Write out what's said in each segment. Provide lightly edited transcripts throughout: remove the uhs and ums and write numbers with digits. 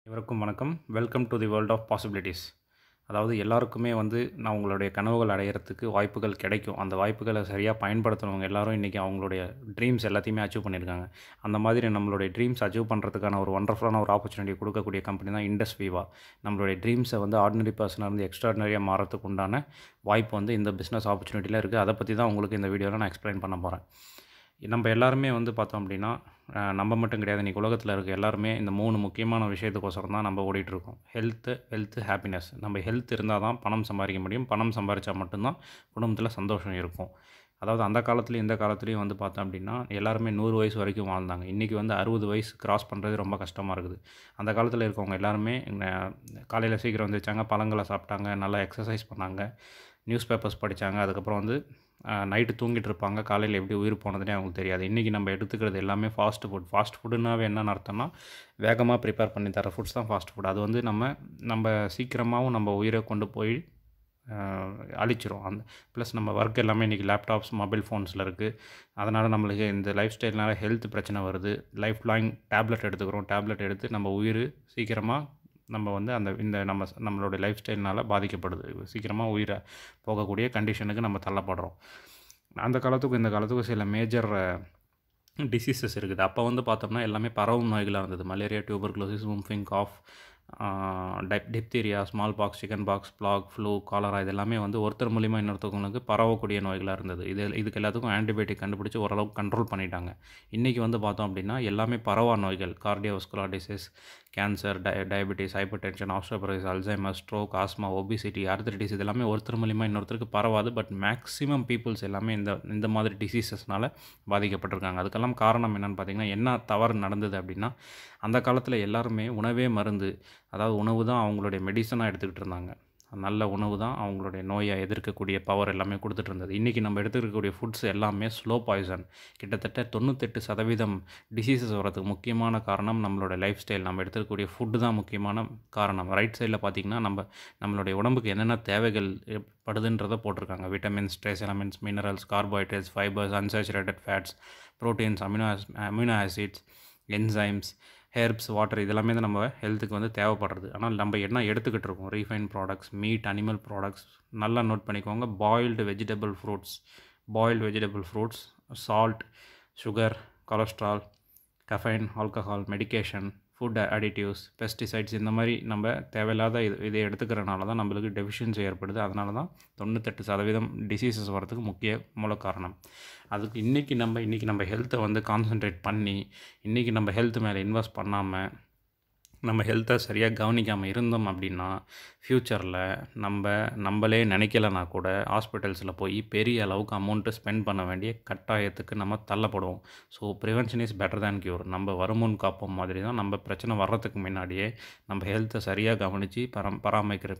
இவருக்கும் வணக்கம். Welcome to the world of possibilities. அதாவது எல்லாருக்குமே நான் உங்களுடைய கனவுகள் அடையிறதுக்கு வாய்ப்புகள் கிடைக்கும். அந்த வாய்ப்புகளை சரியாக பயன்படுத்துகிறவங்க எல்லாரும் இன்றைக்கி அவங்களுடைய ட்ரீம்ஸ் எல்லாத்தையுமே அச்சீவ் பண்ணியிருக்காங்க. அந்த மாதிரி நம்மளுடைய ட்ரீம்ஸ் அச்சீவ் பண்ணுறதுக்கான ஒரு ஒண்டர்ஃபுல்லான ஒரு ஆப்பர்ச்சுனிட்டி கொடுக்கக்கூடிய கம்பெனி தான் இண்டஸ் விவா. நம்மளுடைய ட்ரீம்ஸை ஆர்டினரி பர்சனாக இருந்து எக்ஸ்ட்ராடினரியாக மாறத்துக்கு உண்டான வாய்ப்பு இந்த பிஸ்னஸ் ஆப்பர்ச்சுனிட்டியில் இருக்குது. அதை பற்றி தான் உங்களுக்கு இந்த வீடியோவில் நான் எக்ஸ்பிளைன் பண்ண போகிறேன். நம்ம எல்லாருமே பார்த்தோம் அப்படின்னா, நம்ம மட்டும் கிடையாது, இன்றைக்கி உலகத்தில் இருக்க எல்லாருமே இந்த 3 முக்கியமான விஷயத்துக்கோசரம் தான் நம்ம ஓடிட்டுருக்கோம். Wealth, happiness. நம்ம ஹெல்த் இருந்தால் தான் பணம் சம்பாதிக்க முடியும். பணம் சம்பாதிச்சா மட்டும்தான் குடும்பத்தில் சந்தோஷம் இருக்கும். அதாவது அந்த காலத்துலேயும் இந்த காலத்துலேயும் பார்த்தோம் அப்படின்னா எல்லாருமே 100 வயசு வரைக்கும் வாழ்ந்தாங்க. இன்றைக்கி 60 வயசு கிராஸ் பண்ணுறது ரொம்ப கஷ்டமாக இருக்குது. அந்த காலத்தில் இருக்கவங்க எல்லாருமே காலையில் சீக்கிரம் வந்துச்சாங்க, பழங்களை சாப்பிட்டாங்க, நல்லா எக்ஸசைஸ் பண்ணாங்க, நியூஸ் பேப்பர்ஸ் படித்தாங்க. அதுக்கப்புறம் நைட்டு தூங்கிட்டு இருப்பாங்க. காலையில் எப்படி உயிர் போனதுனே அவங்களுக்கு தெரியாது. இன்றைக்கி நம்ம எடுத்துக்கிறது எல்லாமே ஃபாஸ்ட் ஃபுட்டுனாவே என்னென்னு அர்த்தம்னா, வேகமாக ப்ரிப்பேர் பண்ணி தர ஃபுட்ஸ் தான் ஃபாஸ்ட் ஃபுட். அது நம்ம சீக்கிரமாகவும் நம்ம உயிரை கொண்டு போய் அழிச்சிரும். ப்ளஸ் நம்ம ஒர்க் எல்லாமே இன்றைக்கி லேப்டாப்ஸ், மொபைல் ஃபோன்ஸில் இருக்குது. அதனால் நம்மளுக்கு இந்த லைஃப் ஸ்டைல்னால ஹெல்த் பிரச்சனை வருது. லைஃப் லாங் டேப்லெட் எடுத்துக்கிறோம். டேப்லெட் எடுத்து நம்ம உயிர் சீக்கிரமாக நம்ம நம்மளுடைய லைஃப் ஸ்டைல்னால் பாதிக்கப்படுது. சீக்கிரமாக உயிரை போகக்கூடிய கண்டிஷனுக்கு நம்ம தள்ளப்படுறோம். அந்த காலத்துக்கும் இந்த காலத்துக்கும் சில மேஜர் டிசீசஸ் இருக்குது. அப்போ பார்த்தோம்னா எல்லாமே பரவும் நோய்களாக இருந்தது. மலேரியா, டியூபர்குலோசிஸ், விம்ஃபிங் cough, diphtheria, smallpox, chickenpox, plague, flu, cholera, இது எல்லாமே ஒருத்தர் மூலிமா இன்னொருத்தவங்களுக்கு பரவக்கூடிய நோய்களாக இருந்தது. இதுக்கு எல்லாத்துக்கும் ஆன்டிபயோட்டிக் கண்டுபிடிச்சி ஓரளவுக்கு கண்ட்ரோல் பண்ணிட்டாங்க. இன்றைக்கி பார்த்தோம் அப்படின்னா எல்லாமே பரவா நோய்கள். Cardiovascular disease, cancer, diabetes, hypertension, osteoporosis, Alzheimer, stroke, asthma, obesity, arthritis, இது எல்லாமே ஒருத்தர் மூலிமா இன்னொருத்தருக்கு பரவாது. பட் மேக்ஸிமம் பீப்புள்ஸ் எல்லாமே இந்த மாதிரி டிசீசஸ்னால் பாதிக்கப்பட்டிருக்காங்க. அதுக்கெல்லாம் காரணம் என்னென்னு பார்த்திங்கன்னா, என்ன தவறு நடந்தது அப்படின்னா, அந்த காலத்தில் எல்லாருமே உணவே மருந்து, அதாவது உணவு தான் அவங்களுடைய மெடிசனாக எடுத்துக்கிட்டு இருந்தாங்க. நல்ல உணவு தான் அவங்களுடைய நோயை எதிர்க்கக்கூடிய பவர் எல்லாமே கொடுத்துட்டு இருந்தது. இன்றைக்கி நம்ம எடுத்துக்கக்கூடிய ஃபுட்ஸ் எல்லாமே ஸ்லோ பாய்சன். கிட்டத்தட்ட 98% டிசீசஸ் வரதுக்கு முக்கியமான காரணம் நம்மளோட லைஃப் ஸ்டைல். நம்ம எடுத்துக்கக்கூடிய ஃபுட்டு தான் முக்கியமான காரணம். ரைட் சைடில் பார்த்திங்கன்னா நம்மளுடைய உடம்புக்கு என்னென்ன தேவைகள் படுதுன்றதை போட்டிருக்காங்க. Vitamins, trace elements, minerals, carbohydrates, fibres, unsaturated fats, proteins, amino acids, enzymes, herbs, water, இதெல்லாமே தான் நம்ம ஹெல்த்துக்கு தேவைப்படுறது. ஆனால் நம்ம என்ன எடுத்துக்கிட்டு இருக்கோம்? Refine products, meet, animal products. நல்லா நோட் பண்ணிக்கோங்க. Boiled vegetable fruits, salt, sugar, cholesterol, caffeine, alcohol, medication, food additives, pesticides, இந்த மாதிரி நம்ம தேவையில்லாத இதை எடுத்துக்கிறனால தான் நம்மளுக்கு டெஃபிஷியன்சி ஏற்படுது. அதனால தான் 98% டிசீசஸ் வரதுக்கு முக்கிய மூல காரணம். அதுக்கு இன்றைக்கி நம்ம ஹெல்த்தை கான்சன்ட்ரேட் பண்ணி, இன்றைக்கி நம்ம ஹெல்த் மேலே இன்வெஸ்ட் பண்ணாமல், நம்ம ஹெல்த்தை சரியாக கவனிக்காமல் இருந்தோம் அப்படின்னா, ஃப்யூச்சரில் நம்மளே நினைக்கலனா கூட ஹாஸ்பிட்டல்ஸில் போய் பெரிய அளவுக்கு அமௌண்ட்டு ஸ்பெண்ட் பண்ண வேண்டிய கட்டாயத்துக்கு நம்ம தள்ளப்படுவோம். So prevention is better than cure. நம்ம வருமுன் காப்போம் மாதிரி தான் நம்ம பிரச்சனை வர்றதுக்கு முன்னாடியே நம்ம ஹெல்த்தை சரியாக கவனித்து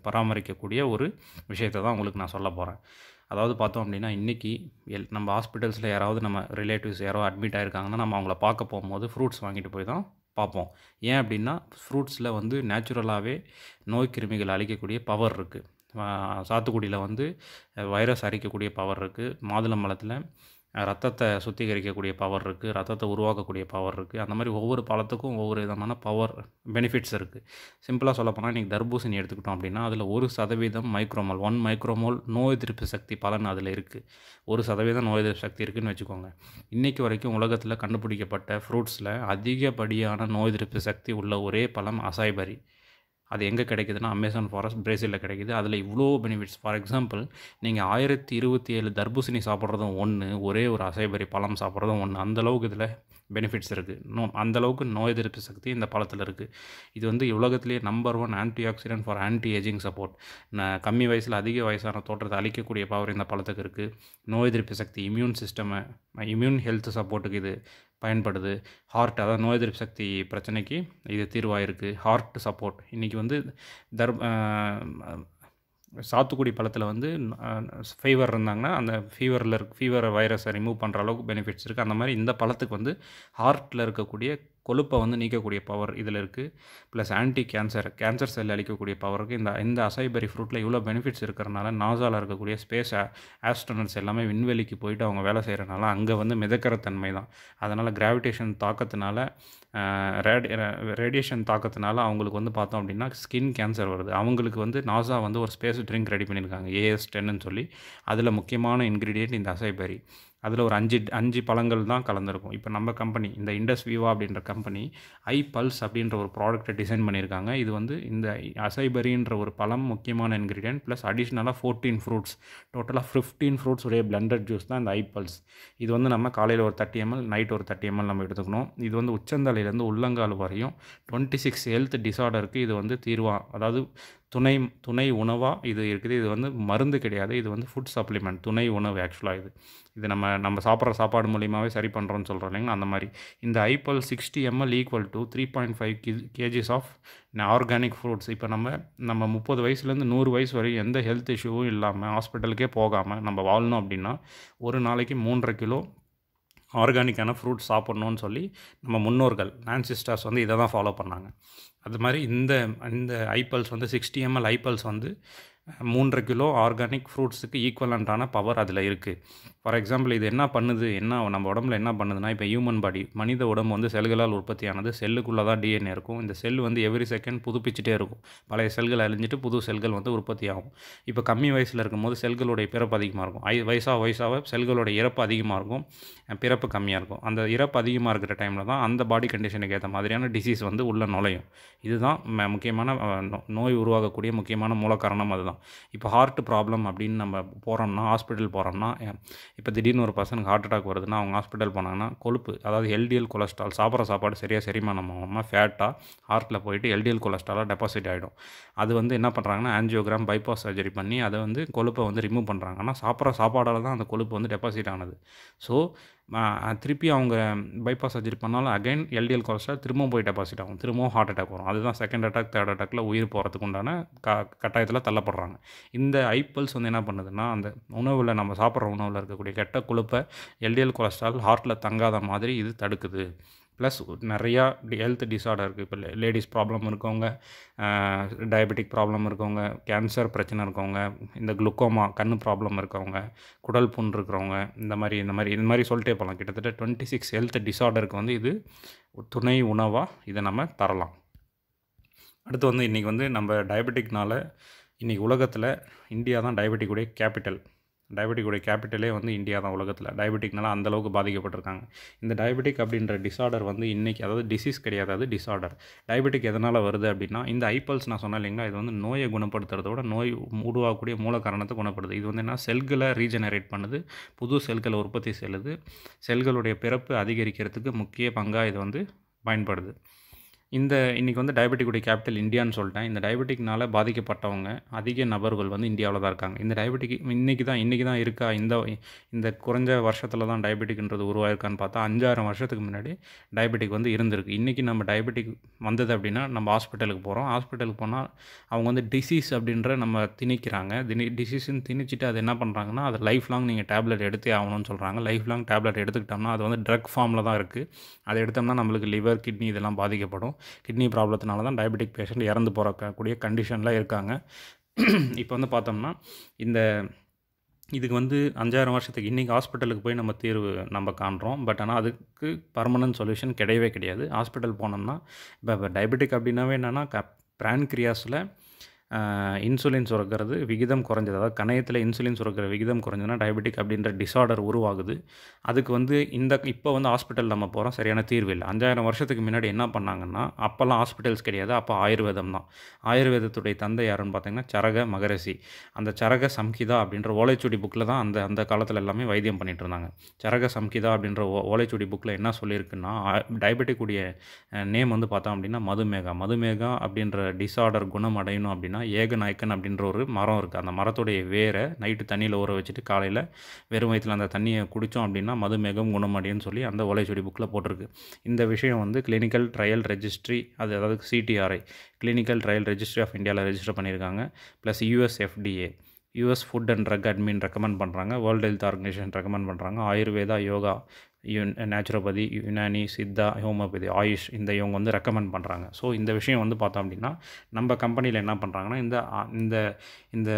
பராமரிக்கக்கூடிய ஒரு விஷயத்தை தான் உங்களுக்கு நான் சொல்ல போகிறேன். அதாவது பார்த்தோம் அப்படின்னா, இன்றைக்கி நம்ம ஹாஸ்பிட்டல்ஸில் யாராவது நம்ம ரிலேட்டிவ்ஸ் யாரோ அட்மிட் ஆகிருக்காங்கன்னா, நம்ம அவங்கள பார்க்க போகும்போது ஃப்ரூட்ஸ் வாங்கிட்டு போய் தான் பார்ப்போம். ஏன் அப்படின்னா, ஃப்ரூட்ஸில் நேச்சுரலாகவே நோய் கிருமிகள் அழிக்கக்கூடிய பவர் இருக்குது. சாத்துக்குடியில் வைரஸ் அரிக்கக்கூடிய பவர் இருக்குது. மாதுளம்பழத்தில் ரத்தத்தை சுத்திகரிக்கக்கூடிய பவர் இருக்குது. ரத்தத்தை உருவாக்கக்கூடிய பவர் இருக்குது. அந்த மாதிரி ஒவ்வொரு பழத்துக்கும் ஒவ்வொரு விதமான பவர் பெனிஃபிட்ஸ் இருக்குது. சிம்பிளாக சொல்லப்போனால், இன்றைக்கி தர்பூசணி எடுத்துக்கிட்டோம் அப்படின்னா, அதில் 1% மைக்ரோமோல், 1 மைக்ரோமோல் நோய் எதிர்ப்பு சக்தி பலன் அதில் இருக்குது. 1% நோய் எதிர்ப்பு சக்தி இருக்குதுன்னு வச்சுக்கோங்க. இன்றைக்கி வரைக்கும் உலகத்தில் கண்டுபிடிக்கப்பட்ட ஃப்ரூட்ஸில் அதிகப்படியான நோய் எதிர்ப்பு சக்தி உள்ள ஒரே பழம் அசாய்பரி. அது எங்கே கிடைக்குதுன்னா, அமேசான் ஃபாரஸ்ட், பிரேசிலில் கிடைக்குது. அதில் இவ்வளோ பெனிஃபிட்ஸ். ஃபார் எக்ஸாம்பிள், நீங்கள் 1027 தர்பூசணி சாப்பிட்றதும் ஒன்று, ஒரே ஒரு அசைபரி பழம் சாப்பிட்றதும் ஒன்று. அந்தளவுக்கு இதில் பெனிஃபிட்ஸ் இருக்குது. அந்தளவுக்கு நோய் எதிர்ப்பு சக்தி இந்த பழத்தில் இருக்குது. இது உலகத்திலேயே number 1 anti accident for anti ageing support. கம்மி வயசில் அதிக வயசான தோற்றத்தை அளிக்கக்கூடிய பவர் இந்த பழத்துக்கு இருக்குது. நோய் எதிர்ப்பு சக்தி, இம்யூன் ஹெல்த் சப்போர்ட்டுக்கு இது பயன்படுது. ஹார்ட், அதாவது நோய் எதிர்ப்பு சக்தி பிரச்சனைக்கு இது தீர்வாக இருக்குது. Heart support. இன்றைக்கி சாத்துக்குடி பழத்தில் ஃபீவர் இருந்தாங்கன்னா, அந்த ஃபீவர் வைரஸை ரிமூவ் பண்ணுற அளவுக்கு பெனிஃபிட்ஸ் இருக்குது. அந்த மாதிரி இந்த பழத்துக்கு ஹார்ட்டில் இருக்கக்கூடிய கொழுப்பை வந்து நீக்கக்கூடிய பவர் இதில் இருக்குது. ப்ளஸ் ஆன்டி கேன்சர் செல் அளிக்கக்கூடிய பவருக்கு இந்த இந்த அசைபெரி ஃப்ரூட்டில் இவ்வளோ பெனிஃபிட்ஸ் இருக்கிறனால நாசாவில் இருக்கக்கூடிய ஸ்பேஸ் ஆஸ்ட்ரோனட்ஸ் எல்லாமே விண்வெளிக்கு போயிட்டு அவங்க வேலை செய்கிறனால அங்கே வந்து மிதக்கிற தன்மை தான். அதனால் கிராவிடேஷன் தாக்கத்தினால ரேடியேஷன் தாக்கத்தினால அவங்களுக்கு வந்து பார்த்தோம் அப்படின்னா ஸ்கின் கேன்சர் வருது. அவங்களுக்கு வந்து நாசா வந்து ஒரு ஸ்பேஸ் ட்ரிங்க் ரெடி பண்ணியிருக்காங்க, AS10ன்னு சொல்லி. அதில் முக்கியமான இன்க்ரீடியன்ட் இந்த அசைபெரி. அதில் ஒரு 5 பழங்கள் தான் கலந்துருக்கும். இப்போ நம்ம கம்பெனி இந்த இண்டஸ் விவா அப்படின்ற கம்பெனி iPulse அப்படின்ற ஒரு ப்ராடக்ட்டை டிசைன் பண்ணியிருக்காங்க. இது வந்து இந்த அசைபெரின்ற ஒரு பழம் முக்கியமான இன்க்ரீடியன்ட் ப்ளஸ் அடிஷ்னலாக 14 ஃப்ரூட்ஸ், டோட்டலாக 15 ஃப்ரூட்ஸ் உடைய பிளெண்டட் ஜூஸ் தான் இந்த iPulse. இது வந்து நம்ம காலையில் ஒரு 30 ml, நைட் ஒரு 30 ml நம்ம எடுத்துக்கணும். இது வந்து உச்சந்தலையிலேருந்து உள்ளங்கால் வரையும் 26 ஹெல்த் டிஸார்டருக்கு இது வந்து அதாவது துணை உணவாக இது இருக்குது. இது வந்து மருந்து கிடையாது, இது வந்து ஃபுட் சப்ளிமெண்ட், துணை உணவு ஆக்சுவலாக. இது நம்ம சாப்பிட்ற சாப்பாடு மூலியமாகவே சரி பண்ணுறோன்னு சொல்கிறோம் இல்லைங்களா, அந்த மாதிரி. இந்த iPulse 60 ml equal to 3.5 kgs of organic fruits. இப்போ நம்ம 30 வயசுலேருந்து 100 வயசு வரையும் எந்த ஹெல்த் இஷ்யூவும் இல்லாமல் ஹாஸ்பிட்டலுக்கே போகாமல் நம்ம வாழணும் அப்படின்னா ஒரு நாளைக்கு 3.5 கிலோ ஆர்கானிக்கான ஃப்ரூட் சாப்பிட்ணுன்னு சொல்லி நம்ம முன்னோர்கள் ஆன்சிஸ்டர்ஸ் வந்து இதை தான் ஃபாலோ பண்ணாங்க. அது மாதிரி இந்த iPulse வந்து 60 ml iPulse வந்து 3.5 கிலோ ஆர்கானிக் ஃப்ரூட்ஸுக்கு ஈக்குவலண்ட்டான பவர் அதில் இருக்குது. ஃபார் எக்ஸாம்பிள் இது என்ன பண்ணுது, நம்ம உடம்புல என்ன பண்ணுதுன்னா, இப்போ ஹியூமன் பாடி, மனித உடம்பு வந்து செல்களால் உற்பத்தியானது. செல்லுக்குள்ளே தான் DNA இருக்கும். இந்த செல் வந்து எவ்ரி செகண்ட் புதுப்பிச்சுட்டே இருக்கும். பழைய செல்கள் அழிஞ்சிட்டு புது செல்கள் வந்து உற்பத்தி ஆகும். இப்போ கம்மி வயசில் இருக்கும்போது செல்களுடைய பிறப்பு அதிகமாக இருக்கும். வயசாக செல்களோட இறப்பு அதிகமாக இருக்கும், பிறப்பு கம்மியாக இருக்கும். அந்த இறப்பு அதிகமாக இருக்கிற டைமில் தான் அந்த பாடி கண்டிஷனுக்கு ஏற்ற மாதிரியான டிசீஸ் வந்து உள்ளே நுழையும். இதுதான் முக்கியமான நோய் உருவாகக்கூடிய முக்கியமான மூல காரணம். அதுதான் இப்போ ஹார்ட் ப்ராப்ளம் அப்படின்னு நம்ம போகிறோம்னா, ஹாஸ்பிட்டல் போகிறோம்னா, இப்போ திடீர்னு ஒரு பர்சனுக்கு ஹார்ட் அட்டாக் வருதுன்னா அவங்க ஹாஸ்பிட்டல் போனாங்கன்னா கொழுப்பு, அதாவது LDL கொலஸ்ட்ரால், சாப்பிட்ற சாப்பாடு சரியாக செரிமானம் ஆகாமல் ஃபேட்டாக ஹார்ட்டில் போயிட்டு LDL கொலஸ்ட்ராலாக டெபாசிட் ஆகிடும். அது வந்து என்ன பண்ணுறாங்கன்னா ஆஞ்சியோகிராம், பைபாஸ் சர்ஜரி பண்ணி அதை வந்து கொழுப்பை வந்து ரிமூவ் பண்ணுறாங்க. ஆனால் சாப்பிட்ற சாப்பாடால் தான் அந்த கொழுப்பு வந்து டெபாசிட் ஆனது. ஸோ திருப்பி அவங்க பைபாஸ் சர்ஜரி பண்ணாலும் அகைன் LDL கொலஸ்ட்ரால் திரும்பவும் போய் டெபாசிட் ஆகும், திரும்பவும் ஹார்ட் அட்டாக் வரும். அதுதான் செகண்ட் அட்டாக், தேர்ட் அட்டாக்ல உயிர் போகிறதுக்கு உண்டான கட்டாயத்தில் தள்ளப்படுறாங்க. இந்த iPulse வந்து என்ன பண்ணுதுன்னா, அந்த உணவில் நம்ம சாப்பிட்ற உணவில் இருக்கக்கூடிய கெட்ட கொழுப்பை LDL கொலஸ்ட்ரால் ஹார்ட்டில் தங்காத மாதிரி இது தடுக்குது. ப்ளஸ் நிறையா ஹெல்த் டிஸார்டர் இருக்குது. இப்போ லேடிஸ் ப்ராப்ளம் இருக்கவங்க, டயபெட்டிக் ப்ராப்ளம் இருக்கவங்க, கேன்சர் பிரச்சனை இருக்கவங்க, இந்த குளுக்கோமா கண் ப்ராப்ளம் இருக்கவங்க, குடல் புண் இருக்கிறவங்க, இந்த மாதிரி சொல்லிட்டே போகலாம். கிட்டத்தட்ட 26 ஹெல்த் டிஸார்டருக்கு வந்து இது துணை உணவாக இதை நம்ம தரலாம். அடுத்து வந்து இன்றைக்கி வந்து நம்ம டயபெட்டிக்னால இன்றைக்கி உலகத்தில் இந்தியா தான் டயபெட்டிக்குடைய கேபிட்டலே வந்து இந்தியா தான் உலகத்தில். டயபெட்டிக்னால அந்தளவுக்கு பாதிக்கப்பட்டிருக்காங்க. இந்த டயபெட்டிக் அப்படின்ற டிஸார்டர் வந்து இன்றைக்கி, அதாவது டிசீஸ் கிடையாது, அது டிஸார்டர். டயபெட்டிக் எதனால் வருது அப்படின்னா, இந்த iPulse நான் சொன்னேன் இல்லைங்களா, இது வந்து நோயை குணப்படுத்துறதோட நோய் உருவாகக்கூடிய மூல காரணத்தை குணப்படுது. இது வந்து என்ன, செல்களை ரீஜெனரேட் பண்ணுது, புது செல்களை உற்பத்தி செல்லுது, செல்களுடைய பிறப்பு அதிகரிக்கிறதுக்கு முக்கிய பங்காக இது வந்து பயன்படுது. இன்றைக்கி வந்து டயபெட்டிக்குடைய கேபிட்டல் இந்தியான்னு சொல்லிட்டேன். இந்த டயபெட்டிக்னால் பாதிக்கப்பட்டவங்க அதிக நபர்கள் வந்து இந்தியாவில் தான் இருக்காங்க. இந்த டயபெட்டிக் இன்றைக்கி தான் இருக்கா, இந்த குறைஞ்ச வருஷத்தில் தான் டயபெட்டிக்ன்றது உருவாயிருக்கான்னு பார்த்தா 5,000 வருஷத்துக்கு முன்னாடி டயபெட்டிக் வந்து இருந்திருக்கு. இன்றைக்கி நம்ம டயபெட்டிக் வந்தது அப்படின்னா நம்ம ஹாஸ்பிட்டலுக்கு போகிறோம். ஹாஸ்பிட்டலுக்கு போனால் அவங்க வந்து டிசீஸ் அப்படின்ற நம்ம திணிக்கிறாங்க. டிசீஸ்ன்னு திணிச்சிட்டு அது என்ன பண்ணுறாங்கன்னா, அது லைஃப் லாங் நீங்கள் டேப்லெட் எடுத்தே ஆகணும்னு சொல்கிறாங்க. லைஃப் லாங் டேப்லெட் எடுத்துக்கிட்டோம்னா அது வந்து ட்ரக் ஃபார்மில் தான் இருக்குது. அதை எடுத்தோம்னா நம்மளுக்கு லிவர், கிட்னி இதெல்லாம் பாதிக்கப்படும். கிட்னி ப்ராப்ளத்தினால தான் டயபெட்டிக் பேஷண்ட் இறந்து போகக்கூடிய கண்டிஷனில் இருக்காங்க. இப்போ வந்து பார்த்தோம்னா இதுக்கு வந்து 5,000 வருஷத்துக்கு இன்றைக்கி ஹாஸ்பிட்டலுக்கு போய் நம்ம தீர்வு நம்ம காண்றோம். பட் ஆனால் அதுக்கு பர்மனன்ட் சொல்யூஷன் கிடையவே கிடையாது. ஹாஸ்பிட்டல் போனோம்னா இப்போ டயபெட்டிக் அப்படின்னாவே என்னென்னா, பிரான்கிரியாஸில் இன்சுலின் சுரக்கிறது விகிதம் குறைஞ்சது, அதாவது கணையத்தில் இன்சுலின் சுரக்கிற விகிதம் குறைஞ்சதுன்னா டயபெட்டிக் அப்படின்ற டிஸார்டர் உருவாகுது. அதுக்கு வந்து இப்போ வந்து ஹாஸ்பிட்டல் நம்ம போகிறோம், சரியான தீர்வு இல்லை. 5,000 வருஷத்துக்கு முன்னாடி என்ன பண்ணாங்கன்னா, அப்போல்லாம் ஹாஸ்பிட்டல்ஸ் கிடையாது, அப்போ ஆயுர்வேதம் தான். ஆயுர்வேதத்துடைய தந்தை யாருன்னு பார்த்தீங்கன்னா சரக மகரிஷி. அந்த சரக சம்ஹிதா அப்படின்ற ஓலைச்சுவடி புக்கில் தான் அந்த காலத்தில் எல்லாமே வைத்தியம் பண்ணிகிட்டு இருந்தாங்க. சரக சம்ஹிதா அப்படின்ற ஓலைச்சுவடி புக்கில் என்ன சொல்லியிருக்குன்னா, டயபெட்டிக்குடைய நேம் வந்து பார்த்தோம் அப்படின்னா மதுமேகா அப்படின்ற டிஸார்டர் குணம் அடையணும் அப்படின்னா ஏகநாயக்கன் அப்படின்ற ஒரு மரம் இருக்குது. அந்த மரத்துடைய வேரை நைட்டு தண்ணியில் ஊற வச்சுட்டு காலையில் வெறும் வயிற்றில் அந்த தண்ணியை குடித்தோம் அப்படின்னா மதுமேகம் குணமடைன்னு சொல்லி அந்த ஓலைச்சுவடி புக்கில் போட்டிருக்கு. இந்த விஷயம் வந்து கிளினிக்கல் ட்ரையல் ரெஜிஸ்ட்ரி, அதாவது CTRI, clinical trial registry of இந்தியாவில் ரெஜிஸ்டர் பண்ணியிருக்காங்க. Plus USFDA, US food and drug admin recommend பண்ணுறாங்க. வேர்ல்டு ஹெல்த் ஆர்கனைசேஷன் ரெக்கமெண்ட் பண்ணுறாங்க. ஆயுர்வேதா, யோகா நேச்சுரோபதி, யுனானி, சித்தா, ஹோமியோபதி, ஆயுஷ் இவங்க வந்து ரெக்கமெண்ட் பண்ணுறாங்க. ஸோ இந்த விஷயம் வந்து பார்த்தோம் அப்படின்னா நம்ம கம்பெனியில் என்ன பண்ணுறாங்கன்னா இந்த இந்த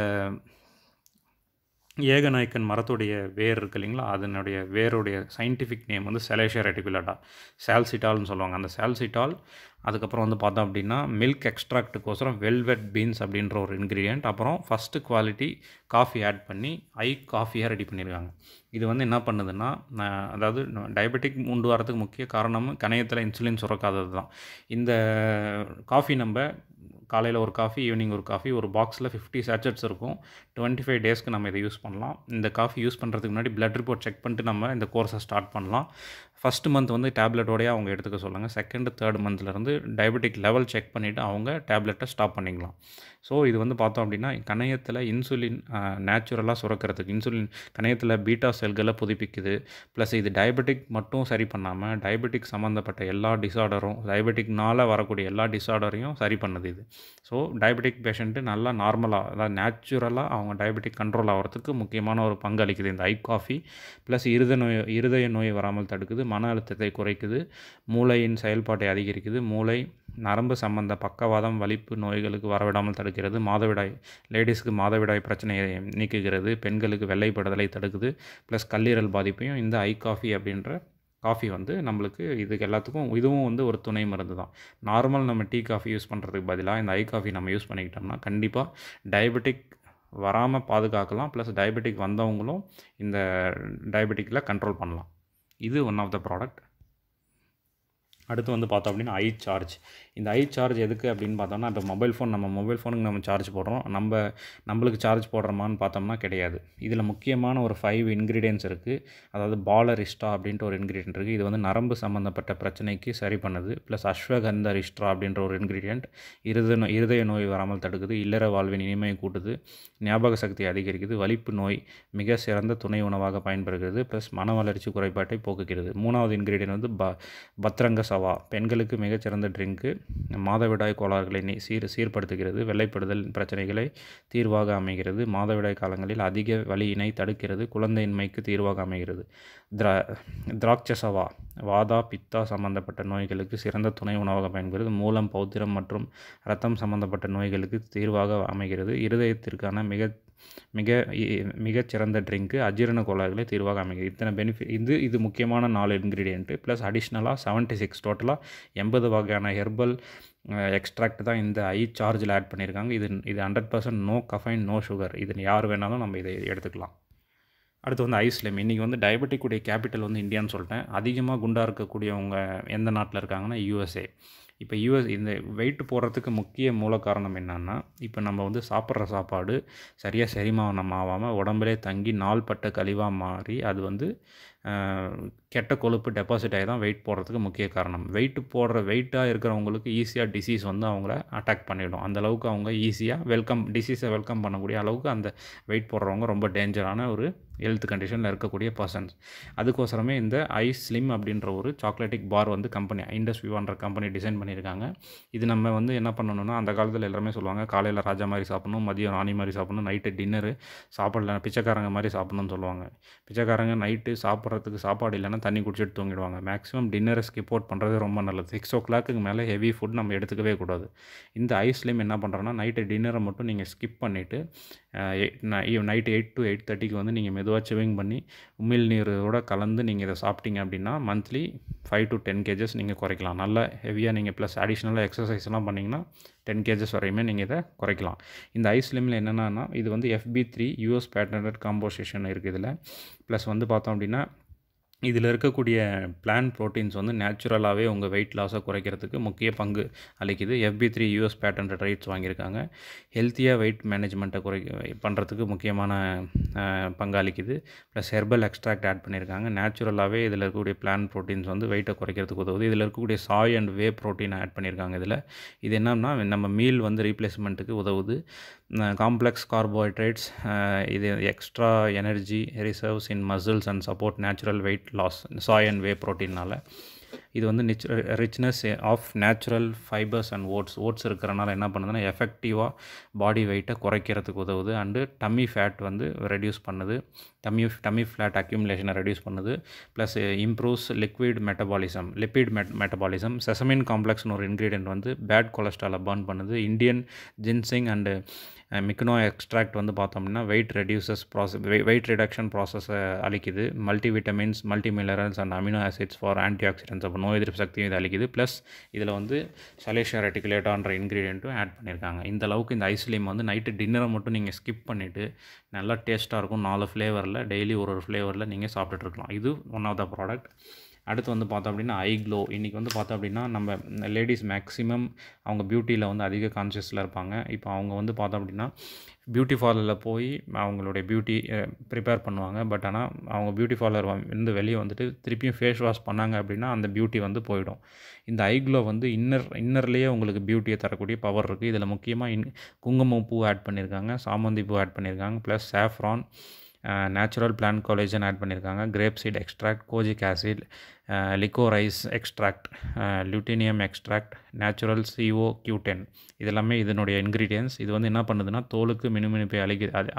ஏகநாயக்கன் மரத்துடைய வேர் இருக்குது இல்லைங்களா, அதனுடைய வேருடைய சயின்டிஃபிக் நேம் வந்து செலேஷியா ரெட்டிகுலேட்டா, சால்சிட்டால்னு சொல்லுவாங்க. அந்த சால்சிட்டால் அதுக்கப்புறம் வந்து பார்த்தோம் அப்படின்னா மில்க் எக்ஸ்ட்ராக்ட்டுக்கோசரம் வெல்வெட் பீன்ஸ் அப்படின்ற ஒரு இன்க்ரீடியண்ட், அப்புறம் ஃபஸ்ட்டு குவாலிட்டி காஃபி ஆட் பண்ணி காஃபியாக ரெடி பண்ணியிருக்காங்க. இது வந்து என்ன பண்ணுதுன்னா அதாவது டயபெட்டிக் உண்டு வரதுக்கு முக்கிய காரணமும் கணையத்தில் இன்சுலின் சுரக்காதது தான். இந்த காஃபி நம்ம காலையில் ஒரு காஃபி, ஈவினிங் ஒரு காஃபி, ஒரு பாக்ஸில் 50 சேச்சட்ஸ் இருக்கும். 25 டேஸ்க்கு நம்ம இதை யூஸ் பண்ணலாம். இந்த காஃபி யூஸ் பண்ணுறதுக்கு முன்னாடி பிளட் ரிப்போர்ட் செக் பண்ணிட்டு நம்ம இந்த கோர்ஸை ஸ்டார்ட் பண்ணலாம். ஃபஸ்ட்டு மந்த் வந்து டேப்லெட்டோடையே அவங்க எடுத்துக்க சொல்லுங்கள். செகண்ட், தேர்ட் மந்த்லேருந்து டயபெட்டிக் லெவல் செக் பண்ணிவிட்டு அவங்க டேப்லெட்டை ஸ்டாப் பண்ணிக்கலாம். ஸோ இது வந்து பார்த்தோம் அப்படின்னா கணையத்தில் இன்சுலின் நேச்சுரலாக சுரக்கிறதுக்கு, இன்சுலின் கணையத்தில் பீட்டா செல்களை புதுப்பிக்குது. ப்ளஸ் இது டயபெட்டிக் மட்டும் சரி பண்ணாமல் டயபெட்டிக் சம்மந்தப்பட்ட எல்லா டிஸார்டரும், டயபெட்டிக்னால் வரக்கூடிய எல்லா டிஸார்டரையும் சரி பண்ணுது இது. ஸோ டயபெட்டிக் பேஷண்ட்டு நல்லா நார்மலாக, அதாவது நேச்சுரலாக அவங்க டயபெட்டிக் கண்ட்ரோல் ஆகிறதுக்கு முக்கியமான ஒரு பங்கு அளிக்குது இந்த காஃபி. ப்ளஸ் இருதய நோய் வராமல் தடுக்குது, மன அழுத்தத்தை குறைக்குது, மூளையின் செயல்பாட்டை அதிகரிக்குது, மூளை நரம்பு சம்பந்த பக்கவாதம், வலிப்பு நோய்களுக்கு வரவிடாமல் தடுக்கிறது, லேடிஸ்க்கு மாதவிடாய் பிரச்சனையை நீக்குகிறது, பெண்களுக்கு வெள்ளைப்படுதலை தடுக்குது, ப்ளஸ் கல்லீரல் பாதிப்பையும் இந்த காஃபி அப்படின்ற காஃபி வந்து நம்மளுக்கு இதுக்கு எல்லாத்துக்கும் இதுவும் வந்து ஒரு துணை மருந்து தான். நார்மல் நம்ம டீ காஃபி யூஸ் பண்ணுறதுக்கு பதிலாக இந்த காஃபி நம்ம யூஸ் பண்ணிக்கிட்டோம்னா கண்டிப்பாக டயபெட்டிக் வராமல் பாதுகாக்கலாம். ப்ளஸ் டயபெட்டிக் வந்தவங்களும் இந்த டயபெட்டிக்கில் கண்ட்ரோல் பண்ணலாம். இது ஒன் ஆஃப் த ப்ராடக்ட். அடுத்து வந்து பார்த்தோம் அப்படின்னா சார்ஜ். இந்த சார்ஜ் எதுக்கு அப்படின்னு பார்த்தோம்னா, இப்போ மொபைல் ஃபோனுக்கு நம்ம சார்ஜ் போடுறோம். நம்மளுக்கு சார்ஜ் போடுறோமான்னு பார்த்தோம்னா கிடையாது. இதில் முக்கியமான ஒரு 5 இன்க்ரீடியன்ட்ஸ் இருக்குது. அதாவது பாலரிஸ்டா அப்படின்ற ஒரு இன்க்ரீடியன்ட் இருக்குது. இது வந்து நரம்பு சம்மந்தப்பட்ட பிரச்சனைக்கு சரி பண்ணுது. ப்ளஸ் அஸ்வகந்த ரிஸ்ட்ரா அப்படின்ற ஒரு இன்க்ரீடியன்ட் இருதய நோய் வராமல் தடுக்குது, இல்லற வாழ்வின் இனிமையை கூட்டுது, ஞாபக சக்தியை அதிகரிக்குது, வலிப்பு நோய் மிக சிறந்த துணை உணவாக பயன்படுகிறது, ப்ளஸ் மன வளர்ச்சி குறைபாட்டை போக்குகிறது. 3வது இன்க்ரீடியன்ட் வந்து பத்ரங்க சவா, பெண்களுக்கு மிகச்சிறந்த ட்ரிங்க்கு, மாதவிடாய் கோளாறுகளை சீர்படுத்துகிறது, வெள்ளைப்படுதல் பிரச்சனைகளை தீர்வாக அமைகிறது, மாதவிடாய் காலங்களில் அதிக வலியினை தடுக்கிறது, குழந்தையின்மைக்கு தீர்வாக அமைகிறது. திராட்சசவா வாதா பித்தா சம்பந்தப்பட்ட நோய்களுக்கு சிறந்த துணை உணவாக பயன்படுகிறது, மூலம், பௌத்திரம் மற்றும் இரத்தம் சம்பந்தப்பட்ட நோய்களுக்கு தீர்வாக அமைகிறது, இருதயத்திற்கான மிகச்சிறந்த ட்ரிங்க்கு, அஜீரண கோளாறுகளை தீர்வாக அமைகிறது. இத்தனை பெனிஃபிட் இது முக்கியமான 4 இன்க்ரீடியன்ட்டு. ப்ளஸ் அடிஷ்னலாக 76 டோட்டலாக 80 வகையான ஹெர்பல் எக்ஸ்ட்ராக்ட் தான் இந்த சார்ஜில் ஆட் பண்ணியிருக்காங்க. இது 100% நோ கஃபைன், நோ சுகர். இது யார் வேணாலும் நம்ம இதை எடுத்துக்கலாம். அடுத்து வந்து ஸ்லிம். இன்றைக்கி வந்து டயபெட்டிக்குடைய கேபிட்டல் வந்து இந்தியான்னு சொல்லிட்டேன். அதிகமாக குண்டாக இருக்கக்கூடியவங்க எந்த நாட்டில் இருக்காங்கன்னா USA. இப்போ இந்த வெயிட் போடுறதுக்கு முக்கிய மூல காரணம் என்னன்னா, இப்போ நம்ம வந்து சாப்பிட்ற சாப்பாடு சரியாக செரிமானம் ஆகாமல் உடம்புலே தங்கி நாள்பட்ட கழிவாக மாறி அது வந்து கெட்ட கொழுப்பு டெபாசிட் ஆகி தான் வெயிட் போடுறதுக்கு முக்கிய காரணம். வெயிட்டாக இருக்கிறவங்களுக்கு ஈஸியாக டிசீஸ் வந்து அவங்கள அட்டாக் பண்ணிவிடும். அந்தளவுக்கு அவங்க ஈஸியாக டிசீஸை வெல்கம் பண்ணக்கூடிய அளவுக்கு அந்த வெயிட் போடுறவங்க ரொம்ப டேஞ்சரான ஒரு ஹெல்த் கண்டிஷனில் இருக்கக்கூடிய பர்சன்ஸ். அதுக்கோசரமே இந்த ஸ்லிம் அப்படின்ற ஒரு சாக்லேட்டிக் பார் வந்து இண்டஸ் விவான்ற கம்பெனி டிசைன் பண்ணியிருக்காங்க. இது நம்ம வந்து என்ன பண்ணணும்னா, அந்த காலத்தில் எல்லாருமே சொல்லுவாங்க, காலையில் ராஜா மாதிரி சாப்பிடணும், மதியம் ராணி மாதிரி சாப்பிடணும், நைட்டு டின்னரு சாப்பிடலாம், பிச்சைக்காரங்க மாதிரி சாப்பிடணும்னு சொல்லுவாங்க. பிச்சைக்காரங்க நைட்டு சாப்பிட்றதுக்கு சாப்பாடு இல்லைன்னா தண்ணி குடிச்சிட்டு தூங்கிடுவாங்க. மேக்ஸிமம் டின்னரை ஸ்கிப் அவுட் பண்ணுறது ரொம்ப நல்லது. 6 o'clock மேலே ஹெவி ஃபுட் நம்ம எடுத்துக்கவே கூடாது. இந்த ஸ்லிம் என்ன பண்ணுறோன்னா, நைட்டு டின்னரை மட்டும் நீங்கள் ஸ்கிப் பண்ணிவிட்டு நைட்டு 8 to 8:30 வந்து நீங்கள் மெதுவாக சிவிங் பண்ணி உமிழ்நீரோட கலந்து நீங்கள் இதை சாப்பிட்டீங்க அப்படின்னா மந்த்லி 5 to 10 kgs நீங்கள் குறைக்கலாம். நல்லா ஹெவியாக நீங்கள் ப்ளஸ் அடிஷ்னலாக எக்ஸசைஸ்லாம் பண்ணிங்கன்னா 10 kgs வரையுமே நீங்கள் இதை குறைக்கலாம். இந்த ஸ்லிம்மில் என்னென்னா, இது வந்து FB3 US பேட்டன்ட் காம்போசிஷன் இருக்குது இதில். ப்ளஸ் வந்து பார்த்தோம் அப்படின்னா, இதில் இருக்கக்கூடிய பிளான்ட் ப்ரோட்டீன்ஸ் வந்து நேச்சுரலாகவே உங்கள் வெயிட் லாஸை குறைக்கிறதுக்கு முக்கிய பங்கு அளிக்குது. FB3 US பேட்டன்ட் ரைட்ஸ் வாங்கியிருக்காங்க. ஹெல்த்தியாக வெயிட் மேனேஜ்மெண்ட்டை பண்ணுறதுக்கு முக்கியமான பங்கு அளிக்குது. ப்ளஸ் ஹெர்பல் எக்ஸ்ட்ராக்ட் ஆட் பண்ணியிருக்காங்க. நேச்சுரலாகவே இதில் இருக்கக்கூடிய பிளான்ட் ப்ரோட்டீன்ஸ் வந்து வெயிட்டை குறைக்கிறதுக்கு உதவுது. இதில் இருக்கக்கூடிய soy and whey protein add பண்ணியிருக்காங்க. இது என்னன்னா, நம்ம மீல் வந்து ரீப்ளேஸ்மெண்ட்டுக்கு உதவுது. காம்ப்ளெக்ஸ் கார்போஹைட்ரேட்ஸ், இது extra energy reserves in muscles and support natural weight loss, soy and whey ப்ரோட்டீனால். இது வந்து richness of natural fibres and oats இருக்கிறனால என்ன பண்ணுதுன்னா எஃபெக்டிவாக பாடி வெயிட்டை குறைக்கிறதுக்கு உதவுது. அண்டு டம்மி ஃபேட் வந்து ரெடியூஸ் பண்ணுது, டம்மி ஃப்ளாட் அக்யூமுலேஷனை ரெடியூஸ் பண்ணுது. Plus improves lipid metabolism. Sesamin காம்ப்ளெக்ஸ்னு ஒரு இன்க்ரீடியன்ட் வந்து பேட் கொலஸ்ட்ராலை பர்ன் பண்ணுது. இந்தியன் ஜின்சிங் அண்டு மிக்னோ எக்ஸ்ட்ராக்ட் வந்து பார்த்தோம் அப்படின்னா வெயிட் ரிடக்ஷன் ப்ராசஸை அளிக்குது. Multivitamins, multiminerals and amino acids for antioxidants, அப்போ நோய் எதிர்ப்பு சக்தியும் இது அளிக்குது. ப்ளஸ் இதில் வந்து சலேஷியா ரெட்டிகுலேட்டான்ற இன்க்ரீடியண்ட்டும் ஆட் பண்ணியிருக்காங்க. இந்த அளவுக்கு இந்த ஐஸ்லீம் வந்து நைட்டு டின்னரை மட்டும் நீங்கள் ஸ்கிப் பண்ணிவிட்டு நல்லா டேஸ்ட்டாக இருக்கும். 4 ஃப்ளேவரில் டெய்லி ஒரு ஃப்ளேவரில் நீங்கள் சாப்பிட்டுட்ருக்கலாம். இது ஒன் ஆஃப் த ப்ராடக்ட். அடுத்து வந்து பார்த்தோம் அப்படின்னா ஐக்ளோ. இன்றைக்கி வந்து பார்த்தோம் அப்படின்னா நம்ம லேடிஸ் மேக்ஸிமம் அவங்க பியூட்டியில் வந்து அதிக கான்ஷியஸில் இருப்பாங்க. இப்போ அவங்க வந்து பார்த்தோம் அப்படின்னா பியூட்டி பார்லரில் போய் அவங்களுடைய பியூட்டி ப்ரிப்பேர் பண்ணுவாங்க. பட் ஆனால் அவங்க பியூட்டி பார்லர் வந்து வெளியே வந்துட்டு திருப்பியும் ஃபேஸ் வாஷ் பண்ணாங்க அப்படின்னா அந்த பியூட்டி வந்து போயிடும். இந்த ஐக்ளோ வந்து இன்னர்லேயே உங்களுக்கு பியூட்டியை தரக்கூடிய பவர் இருக்குது. இதில் முக்கியமாக குங்குமப்பூ ஆட் பண்ணியிருக்காங்க, சாமந்தி பூ ஆட் பண்ணியிருக்காங்க, plus saffron, natural plant collagen add பண்ணியிருக்காங்க, grape seed extract, kojic acid, liquorice extract, lutein extract, natural CO-Q10 இதெல்லாமே இதனுடைய இன்க்ரீடியன்ஸ். இது வந்து என்ன பண்ணுதுன்னா தோலுக்கு மினுமினுப்பை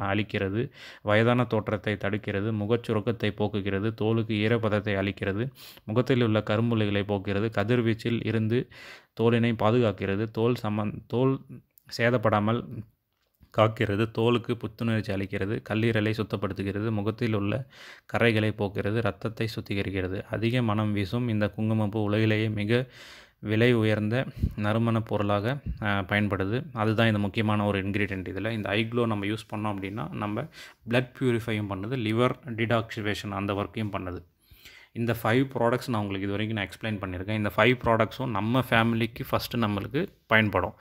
அளிக்கிறது, வயதான தோற்றத்தை தடுக்கிறது, முகச்சுருக்கத்தை போக்குகிறது, தோலுக்கு ஈரப்பதத்தை அளிக்கிறது, முகத்தில் உள்ள கரும்புள்ளிகளை போக்குகிறது, கதிர்வீச்சில் இருந்து தோலினை பாதுகாக்கிறது, தோல் சேதப்படாமல் காக்கிறது, தோலுக்கு புத்துணர்ச்சி அளிக்கிறது, கல்லீரலை சுத்தப்படுத்துகிறது, முகத்தில் உள்ள கரைகளை போக்குகிறது, இரத்தத்தை சுத்திகரிக்கிறது. அதிக மனம் வீசும் இந்த குங்குமப்பூ உலகிலேயே மிக விலை உயர்ந்த நறுமணப் பொருளாக பயன்படுது. அதுதான் இந்த முக்கியமான ஒரு இன்க்ரீடியன்ட். இதில் இந்த ஐக்ளோ நம்ம யூஸ் பண்ணோம் அப்படின்னா நம்ம பிளட் ப்யூரிஃபையும் பண்ணுது, லிவர் டிடாக்சிவேஷன் அந்த ஒர்க்கையும் பண்ணுது. இந்த 5 ப்ராடக்ட்ஸ் நான் உங்களுக்கு இது வரைக்கும் நான் எக்ஸ்பிளைன் பண்ணியிருக்கேன். இந்த 5 ப்ராடக்ட்ஸும் நம்ம ஃபேமிலிக்கு ஃபஸ்ட்டு நம்மளுக்கு பயன்படும்.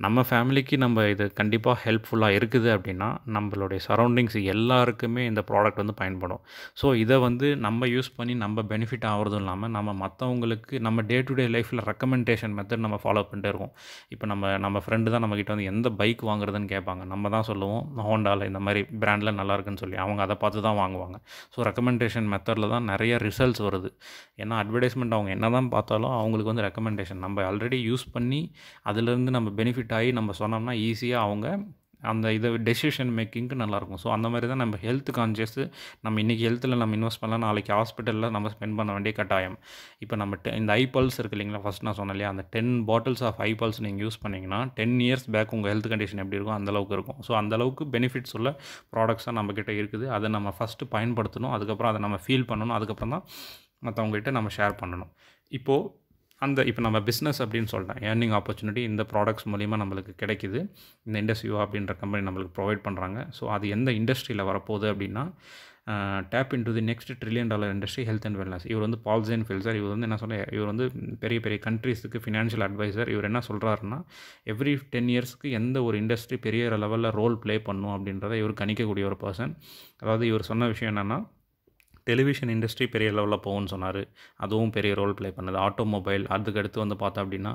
நம்ம ஃபேமிலிக்கு நம்ம இது கண்டிப்பாக ஹெல்ப்ஃபுல்லாக இருக்குது அப்படின்னா நம்மளுடைய சரௌண்டிங்ஸ் எல்லாருக்குமே இந்த ப்ராடக்ட் வந்து பயன்படும். ஸோ இதை வந்து நம்ம யூஸ் பண்ணி நம்ம பெனிஃபிட் ஆகிறதும் இல்லாமல் நம்ம மற்றவங்களுக்கு நம்ம டே டு டே லைஃப்பில் ரெக்கமெண்டேஷன் மெத்தட் நம்ம ஃபாலோ பண்ணிட்டே இருக்கோம். இப்போ நம்ம ஃப்ரெண்டு தான் நம்மக்கிட்ட வந்து எந்த பைக் வாங்குறதுன்னு கேட்பாங்க. நம்ம தான் சொல்லுவோம் ஹோண்டாவில் இந்த மாதிரி பிராண்டில் நல்லா இருக்குன்னு சொல்லி, அவங்க அதை பார்த்து தான் வாங்குவாங்க. ஸோ ரெக்கமெண்டேஷன் மெத்தடில் தான் நிறைய ரிசல்ட்ஸ் வருது. ஏன்னா அட்வர்டைஸ்மெண்ட் அவங்க என்ன தான் பார்த்தாலும் அவங்களுக்கு வந்து ரெக்கமெண்டேஷன் நம்ம ஆல்ரெடி யூஸ் பண்ணி அதிலேருந்து நம்ம பெனிஃபிட் ஆகி நம்ம சொன்னோம்னா ஈஸியாக அவங்க அந்த இதை டெசிஷன் மேக்கிங்க்கு நல்லாயிருக்கும். ஸோ அந்த மாதிரி தான் நம்ம ஹெல்த் கான்ஷியஸு. நம்ம இன்றைக்கி ஹெல்த்தில் நம்ம இன்வெஸ்ட் பண்ணலாம், நாளைக்கு ஹாஸ்பிட்டலில் நம்ம ஸ்பெண்ட் பண்ண வேண்டிய கட்டாயம். இப்போ நம்ம இந்த ஐபல்ஸ் இருக்குது இல்லைங்களா, ஃபஸ்ட் நான் சொன்னேன் இல்லையா, அந்த 10 பாட்டில்ஸ் ஆஃப் ஐபல்ஸ் நீங்கள் யூஸ் பண்ணிங்கன்னா 10 இயர்ஸ் பேக் உங்கள் ஹெல்த் கண்டிஷன் எப்படி இருக்கும் அந்தளவுக்கு இருக்கும். ஸோ அந்தளவுக்கு பெனிஃபிட்ஸ் உள்ள ப்ராடக்ட்ஸாக நம்மக்கிட்ட இருக்குது. அதை நம்ம ஃபஸ்ட்டு பயன்படுத்தணும், அதுக்கப்புறம் அதை நம்ம ஃபீல் பண்ணணும், அதுக்கப்புறம் தான் மற்றவங்ககிட்ட நம்ம ஷேர் பண்ணணும். இப்போ நம்ம பிஸ்னஸ் அப்படின்னு சொல்லிட்டேன், ஏர்னிங் ஆப்பர்ச்சுனிட்டி இந்த ப்ராடக்ட்ஸ் மூலிமா நம்மளுக்கு கிடைக்கிது. இந்த இண்டஸ்ட்ரியூ அப்படின்ற கம்பெனி நம்மளுக்கு ப்ரொவைட் பண்ணுறாங்க. ஸோ அது எந்த இண்டஸ்ட்ரியில் வரப்போகுது அப்படின்னா tap into the next $1 trillion industry health and wellness. இவர் வந்து பால்சேன் ஃபில்சர். இவர் வந்து என்ன இவர் வந்து பெரிய பெரிய கண்ட்ரீஸுக்கு ஃபினான்ஷியல் அட்வைசர். இவர் என்ன சொல்கிறாருன்னா எவ்ரி 10 இயர்ஸ்க்கு எந்த ஒரு இண்டஸ்ட்ரி பெரிய லெவலில் ரோல் ப்ளே பண்ணும் அப்படின்றத இவர் கணிக்கக்கூடிய ஒரு பர்சன். அதாவது இவர் சொன்ன விஷயம் என்னென்னா டெலிவிஷன் இண்டஸ்ட்ரி பெரிய லெவலில் போகும்னு சொன்னார், அதுவும் பெரிய ரோல் ப்ளே பண்ணுது. ஆட்டோமொபைல், அதுக்கடுத்து வந்து பார்த்தோம் அப்படின்னா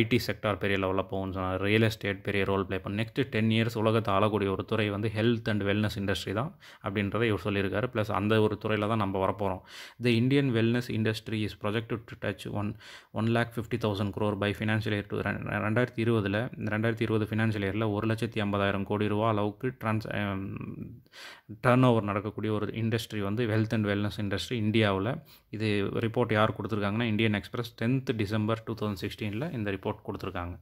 ஐடி செக்டார் பெரிய லெவலில் போகும்னு சொன்னார். ரியல் எஸ்டேட் பெரிய ரோல் ப்ளே பண்ணும். நெக்ஸ்ட்டு 10 இயர்ஸ் உலகத்தை ஆளக்கூடிய ஒரு துறை வந்து ஹெல்த் அண்ட் வெல்னஸ் இண்டஸ்ட்ரி தான் அப்படின்றத இவர் சொல்லியிருக்காரு. ப்ளஸ் அந்த ஒரு துறையில் தான் நம்ம வரப்போகிறோம். The Indian wellness industry is projected to touch 1,50,000 crore by financial year 2020 financial இயரில் 1,50,000 கோடி ரூபா அளவுக்கு டர்ன் ஓவர் நடக்கக்கூடிய ஒரு இண்டஸ்ட்ரி வந்து ஹெல்த் அண்ட் வெல்னஸ் இண்டஸ்ட்ரி இந்தியாவில். இது ரிப்போர்ட் யார் கொடுத்துருக்காங்கன்னா இந்தியன் எக்ஸ்பிரஸ் 10th December 2016 இந்த ரிப்போர்ட் கொடுத்துருக்காங்க.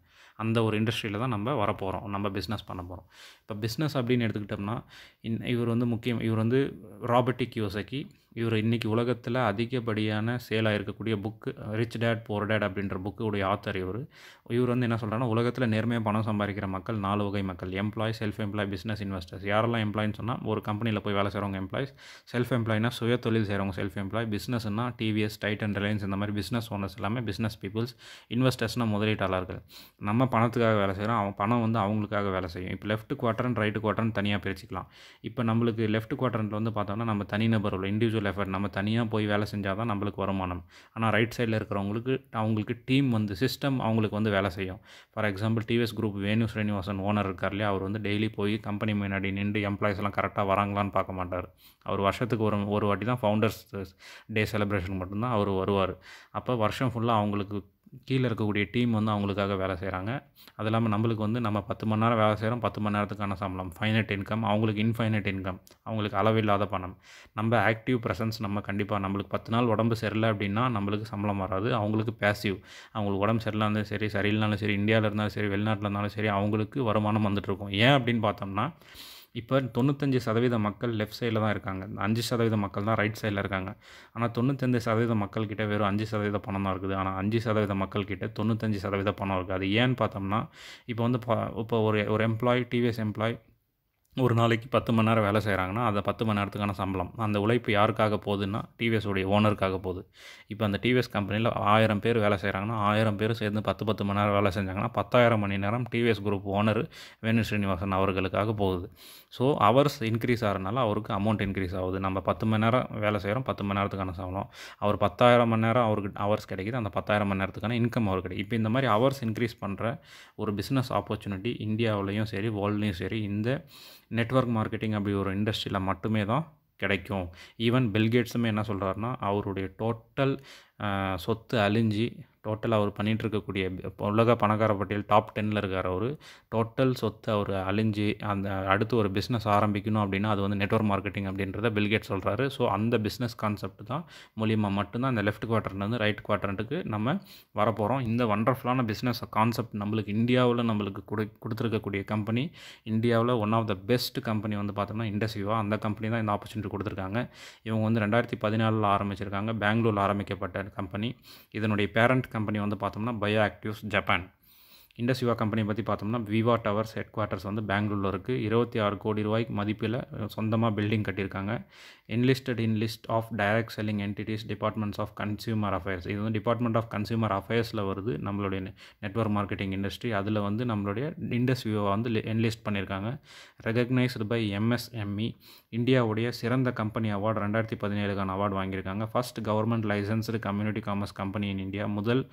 அந்த ஒரு இண்டஸ்ட்ரியில் தான் நம்ம வரப்போகிறோம், நம்ம பிஸ்னஸ் பண்ண போகிறோம். இப்போ பிஸ்னஸ் அப்படின்னு எடுத்துக்கிட்டோம்னா இவர் வந்து ராபர்ட் கியோசாகி. இவர் இன்றைக்கி உலகத்தில் அதிகப்படியான சேலாக இருக்கக்கூடிய book rich dad poor dad அப்படின்ற புக்குடைய ஆத்தர் இவர் வந்து என்ன சொல்கிறாங்கன்னா உலகத்தில் நேர்மையாக பணம் சம்பாதிக்கிற மக்கள் 4 வகை மக்கள்: employee, self employed, business investors. யாரெல்லாம் எம்ப்ளாயின்னு சொன்னால் ஒரு கம்பெனியில் போய் வேலை செய்கிறவங்க எம்ப்ளாய்ஸ். செல்ஃப் எம்ப்ளாய்னா சுய தொழில் செய்கிறவங்க செல்ஃப் எம்ப்ளாய். பிஸ்னஸ்னா டிவிஎஸ், டைட்டன், ரிலையன்ஸ் இந்த மாதிரி பிஸ்னஸ் ஓனர்ஸ் எல்லாமே பிஸ்னஸ் பீப்புள்ஸ். இன்வெஸ்டர்ஸ்னால் முதலீட்டாளர்கள். நம்ம பணத்துக்காக வேலை செய்கிறோம், பணம் வந்து அவங்களுக்காக வேலை செய்யும். இப்போ லெஃப்ட் குவாட்ரண்ட், ரைட்டு குவாட்ரண்ட் தனியாக பிரிச்சுக்கலாம். இப்போ நம்மளுக்கு லெஃப்ட் குவாட்ரண்ட்டில் வந்து பார்த்தோம்னா நம்ம தனிநபர் உள்ள இண்டிவிஜுவல் எஃபர்ட், நம்ம தனியாக போய் வேலை செஞ்சால் தான் நம்மளுக்கு வருமானம். ஆனால் ரைட் சைடில் அவங்களுக்கு டீம் வந்து சிஸ்டம் அவங்களுக்கு வந்து வேலை செய்யும். For example TVS group Venu Srinivasan owner இருக்கார் இல்லையா, அவர் வந்து டெய்லி போய் கம்பெனி முன்னாடி நின்று எம்ப்ளாயிஸ் எல்லாம் கரெக்டாக வராங்களான்னு பார்க்க மாட்டார். அவர் வருஷத்துக்கு ஒரு வாட்டி தான் ஃபவுண்டர்ஸ் டே செலிப்ரேஷன் மட்டும்தான் அவர் வருவார். அப்போ வருஷம் ஃபுல்லாக அவங்களுக்கு கீழே இருக்கக்கூடிய டீம் வந்து அவங்களுக்காக வேலை செய்கிறாங்க. அது இல்லாமல் நம்மளுக்கு வந்து நம்ம 10 மணி நேரம் வேலை செய்கிறோம், 10 மணி நேரத்துக்கான சம்பளம், ஃபைனைட் இன்கம், அவங்களுக்கு இன்ஃபைனைட் இன்கம், அவங்களுக்கு அளவில்லாத பணம். நம்ம ஆக்டிவ் ப்ரெசன்ஸ் நம்ம கண்டிப்பாக நம்மளுக்கு 10 நாள் உடம்பு சரியில்லை அப்படின்னா நம்மளுக்கு சம்பளம் வராது. அவங்களுக்கு பேசிவ், அவங்களுக்கு உடம்பு சரியில்லை இருந்தாலும் சரி, சரியில்லைனாலும் சரி, இந்தியாவில் இருந்தாலும் சரி, வெளிநாட்டில் இருந்தாலும் சரி, அவங்களுக்கு வருமானம் வந்துட்டுருக்கும். ஏன் அப்படின்னு பார்த்தோம்னா, இப்போ 95% மக்கள் லெஃப்ட் சைடில் தான் இருக்காங்க. 5% மக்கள் தான் ரைட் சைடில் இருக்காங்க. ஆனால் 95% மக்கள்கிட்ட வெறும் 5% பணம் தான் இருக்குது. ஆனால் 5% மக்கள்கிட்ட 95% பணம் இருக்குது. அது ஏன்னு பார்த்தோம்னா, இப்போ வந்து இப்போ ஒரு எம்ப்ளாயி, டிவிஎஸ் எம்ப்ளாயி ஒரு நாளைக்கு 10 மணி நேரம் வேலை செய்கிறாங்கன்னா, அந்த 10 மணி நேரத்துக்கான சம்பளம். அந்த உழைப்பு யாருக்காக போகுதுன்னா, டிவிஎஸோடைய ஓனருக்காக போகுது. இப்போ அந்த டிவிஎஸ் கம்பெனியில் 1000 பேர் வேலை செய்கிறாங்கன்னா, 1000 பேரும் சேர்ந்து 10 மணி நேரம் வேலை செஞ்சாங்கன்னா, 10,000 மணி நேரம் டிவிஎஸ் குரூப் ஓனர் வேணு ஸ்ரீனிவாசன் அவர்களுக்காக போகுது. ஸோ ஹவர்ஸ் இன்க்ரீஸ் ஆகிறனால அவருக்கு அமௌண்ட் இன்க்ரீஸ் ஆகுது. நம்ம 10 மணி நேரம் வேலை செய்கிறோம், 10 மணி நேரத்துக்கான சம்பளம். அவர் 10,000 மணி நேரம் அவருக்கு ஹவர்ஸ் கிடைக்குது, அந்த 10,000 மணி நேரத்துக்கான இன்கம் அவருக்கு கிடைக்கும். இப்போ இந்த மாதிரி ஹவர்ஸ் இன்க்ரீஸ் பண்ணுற ஒரு பிஸ்னஸ் ஆப்பர்ச்சுனிட்டி இந்தியாவிலையும் சரி, வேர்ல்ட்லேயும் சரி, இந்த நெட்வொர்க் மார்க்கெட்டிங் அப்படி ஒரு இண்டஸ்ட்ரியில் மட்டுமே தான் கிடைக்கும். ஈவன் பில்கேட்ஸுமே என்ன சொல்கிறாருன்னா, அவருடைய டோட்டல் சொத்து அழிஞ்சு டோட்டல் அவர் பண்ணிகிட்ருக்கக்கூடிய உலக பணக்கார பட்டியல் டாப் 10ல் இருக்கார் அவர். டோட்டல் சொத்து அவர் அழிஞ்சு அந்த அடுத்து ஒரு பிஸ்னஸ் ஆரம்பிக்கணும் அப்படின்னா அது வந்து நெட்வொர்க் மார்க்கெட்டிங் அப்படின்றத பில்கேட் சொல்கிறாரு. ஸோ அந்த பிஸ்னஸ் கான்செப்ட் தான் மூலிமா மட்டும்தான் இந்த லெஃப்ட் குவாட்ரண்ட்லேருந்து ரைட் குவாட்ரண்ட்டுக்கு நம்ம வரப்போகிறோம். இந்த வண்டர்ஃபுல்லான பிஸ்னஸ் கான்செப்ட் நம்மளுக்கு இந்தியாவில் நம்மளுக்கு கொடுத்துருக்கக்கூடிய கம்பெனி, இந்தியாவில் one of the best company வந்து பார்த்தோம்னா இண்டஸ்விவா. அந்த கம்பெனி தான் இந்த ஆப்பர்ச்சுனிட்டி கொடுத்துருக்காங்க. இவங்க வந்து 2014 ஆரம்பிச்சிருக்காங்க. பெங்களூரில் ஆரம்பிக்கப்பட்ட கம்பெனி. இதனுடைய பேரண்ட் கம்பெனி வந்து பார்த்தோம்னா பயோ ஆக்டிவ்ஸ் ஜப்பான். இண்டஸ்விவா கம்பெனி பற்றி பார்த்தோம்னா விவா டவர்ஸ் ஹெட் குவார்ட்டர்ஸ் வந்து பெங்களூரில் இருக்குது. 26 கோடி ரூபாய்க்கு மதிப்பில் சொந்தமாக பில்டிங் கட்டியிருக்காங்க. Enlisted in list of direct selling entities departments of consumer affairs. இது வந்து டிபார்ட்மெண்ட் ஆஃப் கன்சியூமர் அஃபேர்ஸில் வருது நம்மளுடைய நெட்வொர்க் மார்க்கெட்டிங் இண்டஸ்ட்ரி. அதில் வந்து நம்மளுடைய இண்டஸ்விவா வந்து என்லிஸ்ட் பண்ணியிருக்காங்க. Recognised by MSME. இந்தியாவுடைய சிறந்த கம்பெனி அவார்டு 2017க்கான அவார்டு வாங்கியிருக்காங்க. First government licensed community commerce company in India. முதல்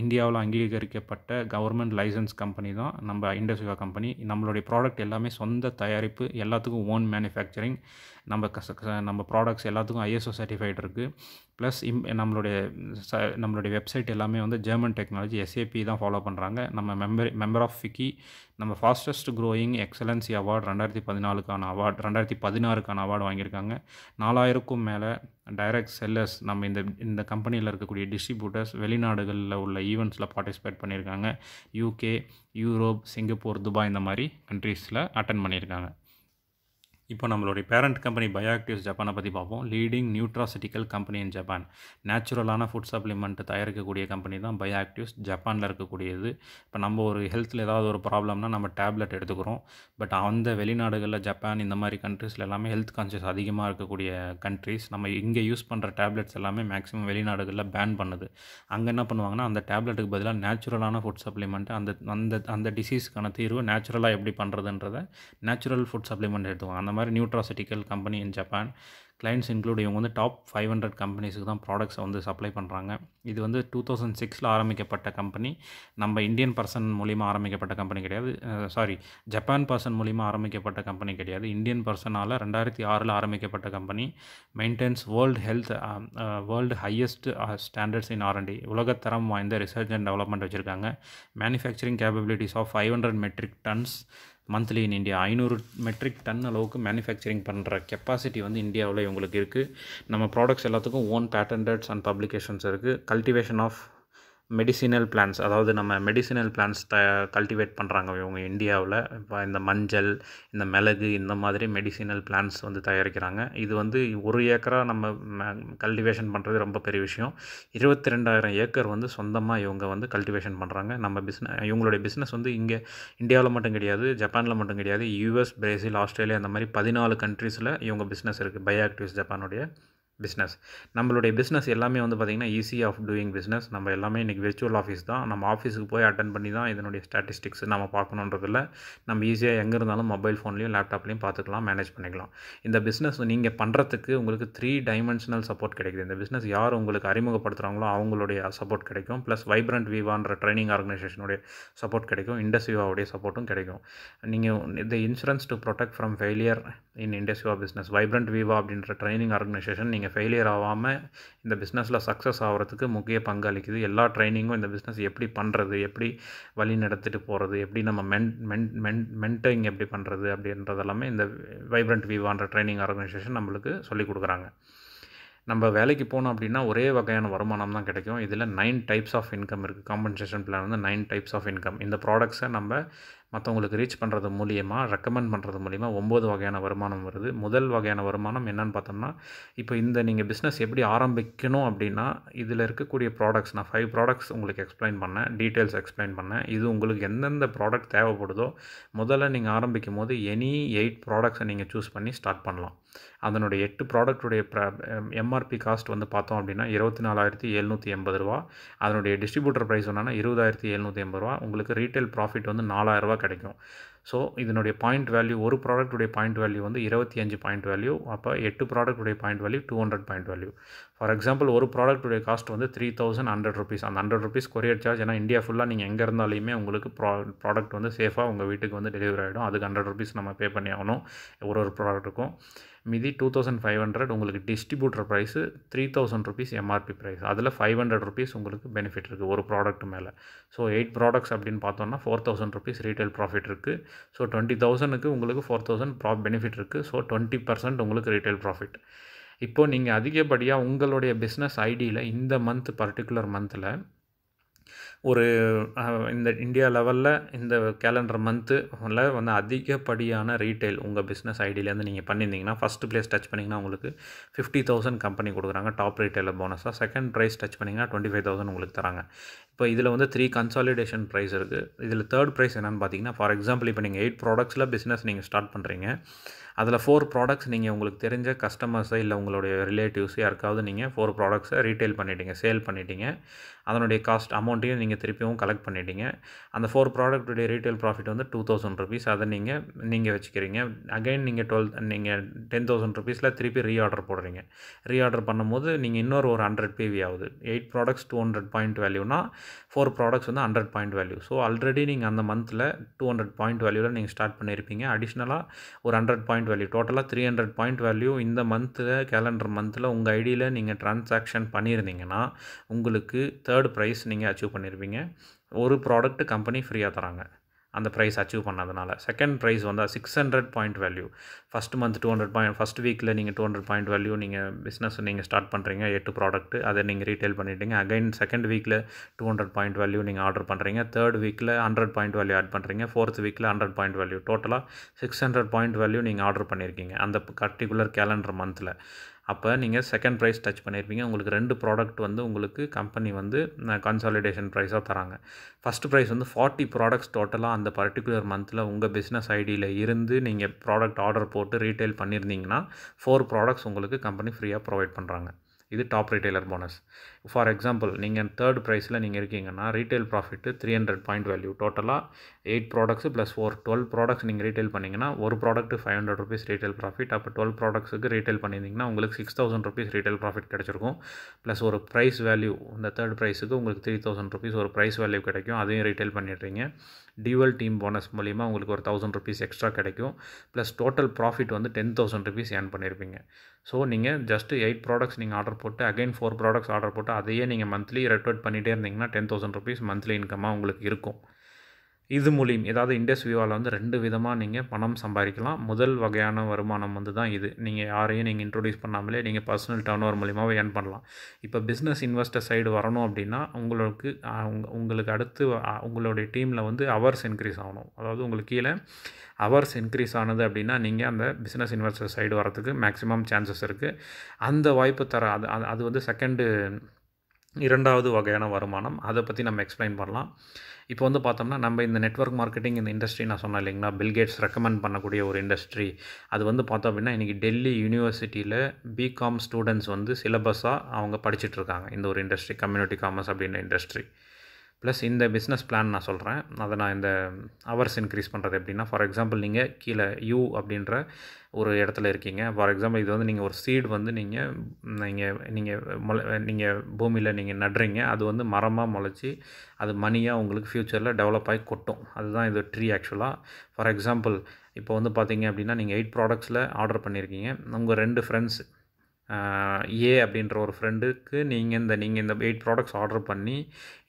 இந்தியாவில் அங்கீகரிக்கப்பட்ட கவர்மெண்ட் லைசன்ஸ் கம்பெனி தான் நம்ம இண்டஸ்விவா கம்பெனி. நம்மளுடைய ப்ராடக்ட் எல்லாமே சொந்த தயாரிப்பு, எல்லாத்துக்கும் ஓன் மேனுஃபேக்சரிங். நம்ம ப்ராடக்ட்ஸ் எல்லாத்துக்கும் ஐஎஸ்ஓ சர்டிஃபைட் இருக்குது. ப்ளஸ் நம்மளுடைய வெப்சைட் எல்லாமே வந்து ஜெர்மன் டெக்னாலஜி எஸ்ஏபி தான் ஃபாலோ பண்ணுறாங்க. நம்ம மெம்பர் ஆஃப் ஃபிக்கி. நம்ம ஃபாஸ்டஸ்ட் க்ரோயிங் எக்ஸலன்சி அவார்டு 2014க்கான அவார்டு 2016க்கான அவார்டு வாங்கியிருக்காங்க. 4000க்கும் மேலே டைரக்ட் செல்லர்ஸ், நம்ம இந்த கம்பெனியில் இருக்கக்கூடிய டிஸ்ட்ரிபியூட்டர்ஸ் வெளிநாடுகளில் உள்ள ஈவெண்ட்ஸில் பார்ட்டிசிபேட் பண்ணியிருக்காங்க. யூகே, யூரோப், சிங்கப்பூர், துபாய் இந்த மாதிரி கண்ட்ரீஸில் அட்டன் பண்ணியிருக்காங்க. இப்போ நம்மளுடைய பேரண்ட் கம்பெனி பயோ ஆக்டிவ்ஸ் ஜப்பானை பற்றி பார்ப்போம். Leading nutraceutical company in Japan. நேச்சுரலான ஃபுட் சப்ளிமெண்ட் தயாரிக்கக்கூடிய கம்பெனி தான் பயோ ஆக்டிவ்ஸ், ஜப்பானில் இருக்கக்கூடியது. இப்போ நம்ம ஒரு ஹெல்த்தில் ஏதாவது ஒரு ப்ராப்ளம்னா நம்ம டேப்லெட் எடுத்துக்கிறோம். பட் அந்த வெளிநாடுகளில் ஜப்பான் இந்த மாதிரி கண்ட்ரீஸில் எல்லாமே ஹெல்த் கான்ஷியஸ் அதிகமாக இருக்கக்கூடிய கண்ட்ரீஸ். நம்ம இங்கே யூஸ் பண்ணுற டேப்லெட்ஸ் எல்லாமே மேக்ஸிமம் வெளிநாடுகளில் பேன் பண்ணுது. அங்கே என்ன பண்ணுவாங்கன்னா, அந்த டேப்லெட்டுக்கு பதிலாக நேச்சுரலான ஃபுட் சப்ளிமெண்ட், அந்த டிசீஸ்க்கான தீர்வு நேச்சுரலாக எப்படி பண்ணுறதுன்றதை நேச்சுரல் ஃபுட் சப்ளிமெண்ட் எடுத்துவாங்க. அந்த மாதிரி nutraceutical company in Japan. Clients include இவங்க வந்து டாப் 500 கம்பெனிஸுக்கு தான் ப்ராடக்ட்ஸை வந்து சப்ளை பண்ணுறாங்க. இது வந்து 2006 ஆரம்பிக்கப்பட்ட கம்பெனி. நம்ம இந்தியன் பர்சன் மூலிமா ஆரம்பிக்கப்பட்ட கம்பெனி கிடையாது. ஜப்பான் பர்சன் மூலிமா ஆரம்பிக்கப்பட்ட கம்பெனி கிடையாது. இந்தியன் பர்சனால் 2006 ஆரம்பிக்கப்பட்ட company. Maintains world highest standards in R&D. உலகத்தரம் வாய்ந்த ரிசர்ச் அண்ட் டெவலப்மெண்ட் வச்சுருக்காங்க. Manufacturing capabilities of 500 metric tonnes monthly in India. 500 metric ton அளவுக்கு மேனுஃபேக்சரிங் பண்ணுற கெப்பாசிட்டி வந்து இந்தியாவில் இவங்களுக்கு இருக்குது. நம்ம ப்ராடக்ட்ஸ் எல்லாத்துக்கும் ஓன் பேட்டன்டட்ஸ் அண்ட் பப்ளிகேஷன்ஸ் இருக்குது. கல்டிவேஷன் ஆஃப் மெடிசினல் பிளான்ஸ், அதாவது நம்ம மெடிசினல் பிளான்ஸ் கல்டிவேட் பண்ணுறாங்க இவங்க இந்தியாவில். இப்போ இந்த மஞ்சள், இந்த மிளகு, இந்த மாதிரி மெடிசினல் பிளான்ஸ் வந்து தயாரிக்கிறாங்க. இது வந்து 1 ஏக்கராக நம்ம கல்டிவேஷன் பண்ணுறது ரொம்ப பெரிய விஷயம். 22,000 ஏக்கர் வந்து சொந்தமாக இவங்க வந்து கல்டிவேஷன் பண்ணுறாங்க. இவங்களுடைய பிஸ்னஸ் வந்து இங்கே இந்தியாவில் மட்டும் கிடையாது, ஜப்பானில் மட்டும் கிடையாது, யூஎஸ், பிரேசில், ஆஸ்திரேலியா இந்த மாதிரி 14 கண்ட்ரீஸில் இவங்க பிஸ்னஸ் இருக்குது பயோ ஆக்டிவ்ஸ் ஜப்பானுடைய. பிஸ்னஸ். நம்மளுடைய பிஸ்னஸ் எல்லாமே வந்து பார்த்திங்கன்னா ஈஸி ஆஃப் டூயிங் பிஸ்னஸ். நம்ம எல்லாமே இன்றைக்கி விர்ச்சுவல் ஆஃபீஸ் தான். நம்ம ஆஃபீஸுக்கு போய் அட்டன் பண்ணி தான் இதனுடைய ஸ்டாட்டிஸ்டிக்ஸ் நம்ம பார்க்கணுன்றதில்ல. நம்ம ஈஸியாக எங்கே இருந்தாலும் மொபைல் ஃபோன்லேயும் லேப்டாப்லேயும் பார்த்துக்கலாம், மேனேஜ் பண்ணிக்கலாம். இந்த பிஸ்னஸ் நீங்கள் பண்ணுறதுக்கு உங்களுக்கு 3 டைமென்ஷனல் சப்போர்ட் கிடைக்குது. இந்த பிஸ்னஸ் யார் உங்களுக்கு அறிமுகப்படுத்துகிறாங்களோ அவங்களுடைய சப்போர்ட் கிடைக்கும். ப்ளஸ் வைப்ரண்ட் விவான்ற ட்ரைனிங் ஆர்கனைசேஷனுடைய சப்போர்ட் கிடைக்கும். இண்டஸ் விவாவுடைய சப்போர்ட்டும் கிடைக்கும். நீங்கள் இந்த insurance to protect from failure in Indus Viva business, vibrant Viva அப்படின்ற ட்ரைனிங் ஆர்கனைசேஷன் நீங்கள் ஃபெயிலியர் ஆகாமல் இந்த பிஸ்னஸில் சக்ஸஸ் ஆகிறதுக்கு முக்கிய பங்களிக்குது. எல்லா ட்ரைனிங்கும் இந்த பிஸ்னஸ் எப்படி பண்ணுறது, எப்படி வழி நடத்திட்டு போகிறது, எப்படி நம்ம மென்டரிங் எப்படி பண்ணுறது அப்படின்றதெல்லாமே இந்த வைப்ரண்ட் விவான்ற ட்ரைனிங் ஆர்கனைசேஷன் நம்மளுக்கு சொல்லிக் கொடுக்குறாங்க. நம்ம வேலைக்கு போனோம் அப்படின்னா ஒரே வகையான வருமானம் தான் கிடைக்கும். இதில் 9 டைப்ஸ் ஆஃப் இன்கம் இருக்குது. காம்பன்சேஷன் பிளான் வந்து 9 டைப்ஸ் ஆஃப் இன்கம். இந்த ப்ராடக்ட்ஸை நம்ம மற்றவங்களுக்கு ரீச் பண்ணுறது மூலிமா, ரெக்கமெண்ட் பண்ணுறது மூலிமா 9 வகையான வருமானம் வருது. முதல் வகையான வருமானம் என்னன்னு பார்த்தோம்னா, இப்போ நீங்கள் பிஸ்னஸ் எப்படி ஆரம்பிக்கணும் அப்படின்னா, இதில் இருக்கக்கூடிய ப்ராடக்ட்ஸ் நான் 5 ப்ராடக்ட்ஸ் உங்களுக்கு எக்ஸ்பிளைன் பண்ணேன், டீட்டெயில்ஸ் எக்ஸ்பிளைன் பண்ணேன். இது உங்களுக்கு எந்தெந்த ப்ராடக்ட் தேவைப்படுதோ முதல்ல நீங்கள் ஆரம்பிக்கும் போது எனி 8 ப்ராடக்ட்ஸை நீங்கள் சூஸ் பண்ணி ஸ்டார்ட் பண்ணலாம். அதனுடைய 8 ப்ராடக்ட்டுடைய எம்ஆர்பி காஸ்ட் வந்து பார்த்தோம் அப்படின்னா 24,780 ரூபா. அதனுடைய டிஸ்ட்ரிபியூட்டர் ப்ரைஸ் என்னன்னா 20,780 ரூபா. உங்களுக்கு ரீட்டைல் ப்ராஃபிட் வந்து 4,000 ரூபா கிடைக்கும். ஸோ இதனுடைய பாயிண்ட் வேல்யூ, ஒரு ப்ராடக்ட்டுடைய பாயிண்ட் வேல்யூ வந்து 25 பாயிண்ட் வேல்யூ. அப்போ 8 ப்ராடக்ட்டுடைய point value 200 point value. For example ஒரு ப்ராடக்ட்டுடைய காஸ்ட் வந்து 3,100 ருபீஸ். அந்த 100 ருபீஸ் கொரியர் சார்ஜ். ஏன்னா இந்தியா ஃபுல்லாக நீங்கள் எங்கே இருந்தாலுமே உங்களுக்கு ப்ராடக்ட் வந்து சேஃபாக உங்கள் வீட்டுக்கு வந்து டெலிவரி ஆகிடும். அதுக்கு 100 ருபீஸ் நம்ம பே பண்ணி ஆகணும் ஒரு ப்ராடக்ட்டுக்கும். மீதி 2,500 உங்களுக்கு distributor price, 3,000 rupees MRP price. அதில் 500 ருபீஸ் உங்களுக்கு பெனிஃபிட் இருக்குது ஒரு ப்ராடக்ட் மேலே. ஸோ 8 ப்ராடக்ட்ஸ் அப்படின்னு பார்த்தோன்னா 4,000 ருபீஸ் ரீட்டைல் ப்ராஃபிட் இருக்குது. ஸோ 20,000க்கு உங்களுக்கு 4,000 பெனிஃபிட் இருக்குது. ஸோ 20% உங்களுக்கு ரீட்டைல் ப்ராஃபிட். இப்போது நீங்கள் அதிகப்படியாக உங்களுடைய பிஸ்னஸ் ஐடியில் இந்த பர்டிகுலர் மந்தில் ஒரு இந்த இந்தியா லெவலில் இந்த கேலண்டர் மந்த்தில் வந்து அதிகப்படியான ரீட்டைல் உங்கள் பிஸ்னஸ் ஐடியிலேருந்து நீங்கள் பண்ணியிருந்தீங்கன்னா, ஃபஸ்ட்டு ப்ளேஸ் டச் பண்ணிங்கன்னா உங்களுக்கு 50,000 கம்பெனி கொடுக்குறாங்க டாப் ரீட்டைலர் போனஸாக. செகண்ட் ப்ரைஸ் டச் பண்ணிங்கன்னா 25,000 உங்களுக்கு தராங்க. இப்போ இதில் வந்து 3 கன்சாலிடேஷன் ப்ரைஸ் இருக்குது. இதில் தேர்ட் ப்ரைஸ் என்னென்னு பார்த்தீங்கன்னா, ஃபார் எக்ஸாம்பிள் இப்போ நீங்கள் 8 ப்ராடக்ட்ஸில் பிஸ்னஸ் நீங்கள் ஸ்டார்ட் பண்ணுறீங்க. அதில் 4 ப்ராடக்ட்ஸ் நீங்கள் உங்களுக்கு தெரிஞ்ச கஸ்டமர்ஸை இல்லை உங்களுடைய ரிலேட்டிவ்ஸ் யாருக்காவது நீங்கள் 4 ப்ராடக்ட்ஸை ரீட்டைல் பண்ணிட்டீங்க, சேல் பண்ணிட்டீங்க. அதனுடைய காஸ்ட் அமௌண்ட்டையும் நீங்கள் திருப்பியும் கலெக்ட் பண்ணிட்டீங்க. அந்த 4 ப்ராடக்ட்டுடைய ரீட்டைல் ப்ராஃபிட் வந்து 2,000 ருபீஸ். அதை நீங்கள் வச்சுக்கிறீங்க. அகைன் நீங்கள் 10,000 ருபீஸில் திருப்பி ரீஆர்டர் போடுறீங்க. ரீஆர்டர் பண்ணும்போது நீங்கள் இன்னொரு ஒரு 100 பிவி ஆகுது. 8 ப்ராடக்ட்ஸ் 200 பாயிண்ட் வேல்யூனா 4 ப்ராடக்ட்ஸ் வந்து 100 பாயிண்ட் வேல்யூ. ஸோ ஆல்ரெடி நீங்கள் அந்த மந்தில் 200 பாயிண்ட் வேல்யூவில் நீங்கள் ஸ்டார்ட் பண்ணியிருப்பீங்க. அடிஷ்னலாக ஒரு 100 பாயிண்ட் வேல்யூ, டோட்டலாக 300 பாயிண்ட் வேல்யூ இந்த கேலண்டர் மந்தில் உங்கள் ஐடியில் நீங்கள் ட்ரான்சாக்ஷன் பண்ணியிருந்தீங்கன்னா உங்களுக்கு தேர்ட் ப்ரைஸ் நீங்கள் அச்சீவ் பண்ணியிருப்பீங்க. ஒரு ப்ராடக்ட் கம்பெனி ஃப்ரீயாக தராங்க அந்த ப்ரைஸ் அச்சீவ் பண்ணதுனால. செகண்ட் ப்ரைஸ் வந்து 600 point value. First month 200 point, first வீக்கில் நீங்கள் 200 பாயிண்ட் வேல்யூ நீங்கள் பிஸ்னஸ் நீங்கள் ஸ்டார்ட் பண்ணுறீங்க, 8 ப்ராடக்ட்டு அதை நீங்கள் ரீட்டைல் பண்ணிட்டீங்க. அகைன் செகண்ட் வீக்கில் 200 பாயிண்ட் வேல்யூ நீங்கள் ஆர்டர் பண்ணுறீங்க. தேர்ட் வீக்கில் 100 பாயிண்ட் வேல்யூ ஆட் பண்ணுறீங்க. ஃபோர்த் வீக்கில் 100 பாயிண்ட் வேல்யூ. டோட்டலாக 600 பாயிண்ட் வேல்யூ நீங்கள் ஆர்டர் பண்ணியிருக்கீங்க அந்த பர்டிகுலர் கேலண்டர் மந்தில். அப்போ நீங்கள் செகண்ட் ப்ரைஸ் டச் பண்ணியிருப்பீங்க. உங்களுக்கு 2 ப்ராடக்ட் வந்து உங்களுக்கு கம்பெனி வந்து கன்சாலிடேஷன் ப்ரைஸாக தராங்க. ஃபஸ்ட் ப்ரைஸ் வந்து 40 ப்ராடக்ட்ஸ் டோட்டலாக அந்த பர்டிகுலர் மந்தில் உங்கள் பிஸ்னஸ் ஐடியில் இருந்து நீங்கள் ப்ராடக்ட் ஆர்டர் போட்டு ரீட்டைல் பண்ணியிருந்தீங்கன்னா 4 ப்ராடக்ட்ஸ் உங்களுக்கு கம்பெனி ஃப்ரீயாக ப்ரொவைட் பண்ணுறாங்க. இது top retailer bonus. For example நீங்கள் தேர்ட் ப்ரைஸில் நீங்கள் இருக்கீங்கன்னா ரீட்டைல் ப்ராஃபிட்டு 300 பாயிண்ட் வேல்யூ. டோட்டலாக 8 ப்ராடக்ட்ஸு ப்ளஸ் 12 ப்ராடக்ட்ஸ் நீங்கள் ரீட்டைல் பண்ணிங்கன்னா ஒரு ப்ராடக்ட்டு 500 ருபீஸ் ரீட்டைல் ப்ராஃபிட். அப்போ 12 ப்ராடக்ட்ஸுக்கு ரீட்டைல் பண்ணியிருந்தீங்கன்னா உங்களுக்கு 6,000 ருபீஸ் ரீட்டைல் ப்ராஃபிட் கிடச்சிருக்கும். ப்ளஸ் ஒரு ப்ரைஸ் வேல்யூ, இந்த தேர்ட் ப்ரைஸுக்கு உங்களுக்கு 3,000 ருபீஸ் ஒரு ப்ரைஸ் வேல்யூ கிடைக்கும். அதையும் ரீட்டைல் பண்ணிடுறீங்க. டியூவல் டீம் போனஸ் மூலிமா உங்களுக்கு ஒரு 1,000 ருபீஸ் எக்ஸ்ட்ரா கிடைக்கும். ப்ளஸ் டோட்டல் ப்ராஃபிட் வந்து 10,000 ருபீஸ் ஏர்ன் பண்ணியிருப்பீங்க. ஸோ நீங்கள் ஜஸ்ட்டு 8 ப்ராடக்ட்ஸ் நீங்கள் ஆர்டர் போட்டு அகைன் 4 ப்ராடக்ட்ஸ் ஆர்டர் போட்டு அதையே நீங்கள் மந்த்லி ரெட்வர்ட் பண்ணிகிட்டே இருந்தீங்கன்னா 10,000 ருபீஸ் மந்த்லி இன்கமாக உங்களுக்கு இருக்கும். இது மூலியம் ஏதாவது இண்டஸ் விவாவில் வந்து 2 விதமாக நீங்கள் பணம் சம்பாதிக்கலாம். முதல் வகையான வருமானம் வந்து தான் இது. நீங்கள் யாரையும் நீங்கள் இன்ட்ரோடியூஸ் பண்ணாமலே நீங்கள் பர்சனல் டர்ன் ஓவர் மூலியமாகவே ஏர்ன் பண்ணலாம். இப்போ பிஸ்னஸ் இன்வெஸ்டர் சைடு வரணும் அப்படின்னா உங்களுக்கு அடுத்து உங்களுடைய டீமில் வந்து ஹவர்ஸ் இன்க்ரீஸ் ஆகணும். அதாவது உங்களுக்கு கீழே ஹவர்ஸ் இன்க்ரீஸ் ஆனது அப்படின்னா நீங்கள் அந்த பிஸ்னஸ் இன்வெஸ்டர் சைடு வரதுக்கு மேக்ஸிமம் சான்சஸ் இருக்குது. அந்த வாய்ப்பு தர அது வந்து செகண்டு இரண்டாவது வகையான வருமானம். அதை பற்றி நம்ம எக்ஸ்பிளைன் பண்ணலாம். இப்போ வந்து பார்த்தோம்னா, நம்ம இந்த நெட்வொர்க் மார்க்கெட்டிங் இந்த இண்டஸ்ட்ரி நான் சொன்னேன் இல்லைங்களா, பில் கேட்ஸ் ரெக்கமெண்ட் பண்ணக்கூடிய ஒரு இண்டஸ்ட்ரி. அது வந்து பார்த்தோம் அப்படின்னா, இன்றைக்கி டெல்லி யூனிவர்சிட்டியில் பிகாம் ஸ்டூடெண்ட்ஸ் வந்து சிலபஸாக அவங்க படிச்சுட்ருக்காங்க. இந்த ஒரு இண்டஸ்ட்ரி கம்யூனிட்டி காமர்ஸ் அப்படின்ற இண்டஸ்ட்ரி. ப்ளஸ் இந்த பிஸ்னஸ் பிளான் நான் சொல்கிறேன். அதை நான் இந்த ஹவர்ஸ் இன்க்ரீஸ் பண்ணுறது எப்படின்னா, ஃபார் எக்ஸாம்பிள் நீங்கள் கீழே யூ அப்படின்ற ஒரு இடத்துல இருக்கீங்க. ஃபார் எக்ஸாம்பிள் இது வந்து நீங்கள் ஒரு சீடு வந்து நீங்கள் பூமியில் நீங்கள் நடுறீங்க. அது வந்து மரமாக முளைச்சி அது மணியாக உங்களுக்கு ஃப்யூச்சரில் டெவலப் ஆகி கொட்டும். அதுதான் இது ட்ரீ ஆக்சுவலாக. ஃபார் எக்ஸாம்பிள் இப்போ வந்து பார்த்தீங்க அப்படின்னா, நீங்கள் 8 ப்ராடக்ட்ஸில் ஆர்டர் பண்ணியிருக்கீங்க. உங்கள் 2 ஃப்ரெண்ட்ஸ் ஏ அப்படின்ற ஒரு ஃப்ரெண்டுக்கு நீங்கள் இந்த 8 ப்ராடக்ட்ஸ் ஆர்டர் பண்ணி,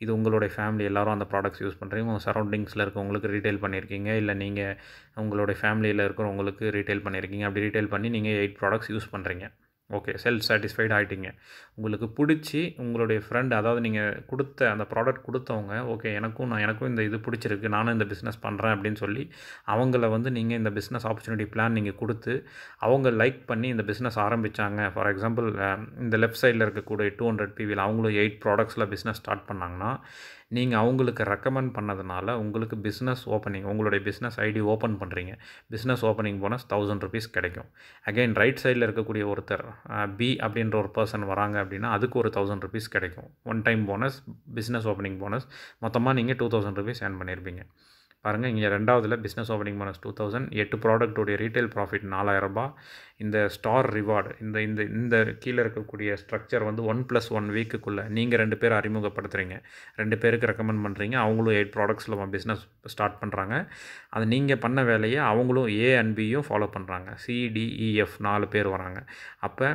இது உங்களுடைய ஃபேமிலி எல்லோரும் அந்த ப்ராடக்ட்ஸ் யூஸ் பண்ணுறீங்க. உங்கள் சரௌண்டிங்ஸில் இருக்கவங்களுக்கு ரீட்டெயில் பண்ணியிருக்கீங்க. இல்லை நீங்கள் உங்களுடைய ஃபேமிலியில் இருக்கிறவங்களுக்கு ரீட்டெயில் பண்ணியிருக்கீங்க. அப்படி ரீட்டெயில் பண்ணி நீங்கள் 8 ப்ராடக்ட்ஸ் யூஸ் பண்ணுறீங்க. ஓகே, செல்ஃப் சாட்டிஸ்ஃபைடு ஆகிட்டீங்க. உங்களுக்கு பிடிச்சி உங்களுடைய ஃப்ரெண்ட், அதாவது நீங்கள் கொடுத்த அந்த ப்ராடக்ட் கொடுத்தவங்க, ஓகே எனக்கும் இந்த இது பிடிச்சிருக்கு, நானும் இந்த பிஸ்னஸ் பண்ணுறேன் அப்படின்னு சொல்லி அவங்கள வந்து நீங்கள் இந்த பிஸ்னஸ் ஆப்பர்ச்சுனிட்டி பிளான் நீங்கள் கொடுத்து அவங்க லைக் பண்ணி இந்த பிஸ்னஸ் ஆரம்பித்தாங்க. ஃபார் எக்ஸாம்பிள் இந்த லெஃப்ட் சைடில் இருக்கக்கூடிய 200 PVயில் அவங்களும் 8 ப்ராடக்ட்ஸில் பிஸ்னஸ் ஸ்டார்ட் பண்ணாங்கன்னா, நீங்கள் அவங்களுக்கு ரெக்கமெண்ட் பண்ணதுனால உங்களுக்கு பிஸ்னஸ் ஓப்பனிங், உங்களுடைய பிஸ்னஸ் ஐடி ஓப்பன் பண்ணுறீங்க. பிஸ்னஸ் ஓப்பனிங் போனஸ் ₹1000 கிடைக்கும். அகைன் ரைட் சைடில் இருக்கக்கூடிய ஒருத்தர் பி அப்படின்ற ஒரு பர்சன் வராங்க அப்படின்னா அதுக்கு ஒரு ₹1000 கிடைக்கும். One time bonus, business opening bonus. மொத்தமாக நீங்கள் ₹2000 ஏர்ன் பண்ணியிருப்பீங்க. பாருங்கள், இங்கே ரெண்டாவதில் பிஸ்னஸ் ஓப்பனிங் போனஸ் 2000, 8 ப்ராடக்ட்டுடைய ரீட்டைல் ப்ராஃபிட் ₹4000. இந்த ஸ்டார் ரிவார்டு, இந்த இந்த இந்த கீழே இருக்கக்கூடிய ஸ்ட்ரக்சர் வந்து 1+1 வீக்குக்குள்ளே நீங்கள் 2 பேர் அறிமுகப்படுத்துகிறீங்க. 2 பேருக்கு ரெக்கமெண்ட் பண்ணுறீங்க. அவங்களும் 8 ப்ராடக்ட்ஸில் பிஸ்னஸ் ஸ்டார்ட் பண்ணுறாங்க. அது நீங்கள் பண்ண வேலையை அவங்களும் ஏ அண்ட் பியும் ஃபாலோ பண்ணுறாங்க. CDEF 4 பேர் வராங்க. அப்போ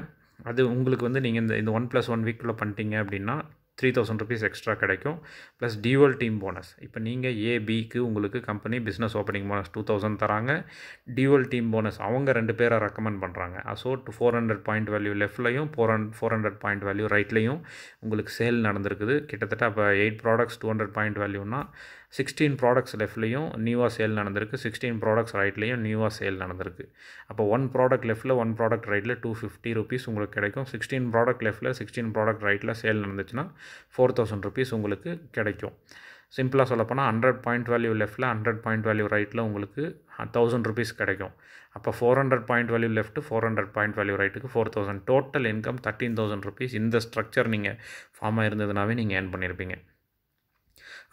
அது உங்களுக்கு வந்து நீங்கள் இந்த 1+1 வீக்குள்ளே பண்ணிட்டீங்க அப்படின்னா ₹3000 எக்ஸ்ட்ரா கிடைக்கும். Plus dual team bonus. இப்போ நீங்கள் ஏபிக்கு உங்களுக்கு கம்பெனி பிஸ்னஸ் ஓப்பனிங் போனஸ் 2000 தராங்க. டியூவல் டீம் போனஸ் அவங்க 2 பேரை ரெக்கமெண்ட் பண்ணுறாங்க. ஸோ 400 பாயிண்ட் வேல்யூ லெஃப்ட்லையும் 400 பாயிண்ட் வேல்யூ ரைட்லையும் உங்களுக்கு சேல் நடந்திருக்குது. கிட்டத்தட்ட அப்போ 8 ப்ராடக்ட்ஸ் 200 பாயிண்ட் வேல்யூனா 16 ப்ராடக்ட்ஸ் லெஃப்ட்லையும் நியூவாக சேல் நடந்திருக்கு. 16 ப்ராடக்ட்ஸ் ரைட்லையும் நியூவாக சேல் நடந்திருக்கு. அப்போ 1 ப்ராடக்ட் லெஃப்ட்டில் 1 ப்ராடக்ட் ரைட்டில் ₹250 உங்களுக்கு கிடைக்கும். 16 ப்ராடக்ட் லெஃப்ட்டில் 16 ப்ராடக்ட் ரைட்டில் சேல் நடந்துச்சுன்னா ₹4000 உங்களுக்கு கிடைக்கும். சிம்பிளாக சொல்லப்போனால் 100 பாயிண்ட் வேல்யூ லெஃப்ட்டில் 100 பாயிண்ட் வேல்யூ ரைட்டில் உங்களுக்கு ₹1000 கிடைக்கும். அப்போ 400 point value left 400 point value ரைட்டுக்கு 4000. Total income ₹13,000. இந்த ஸ்ட்ரக்சர் நீங்கள் ஃபார்ம் ஆகிருந்ததுனாவே நீங்கள் ஏர்ன் பண்ணியிருப்பீங்க.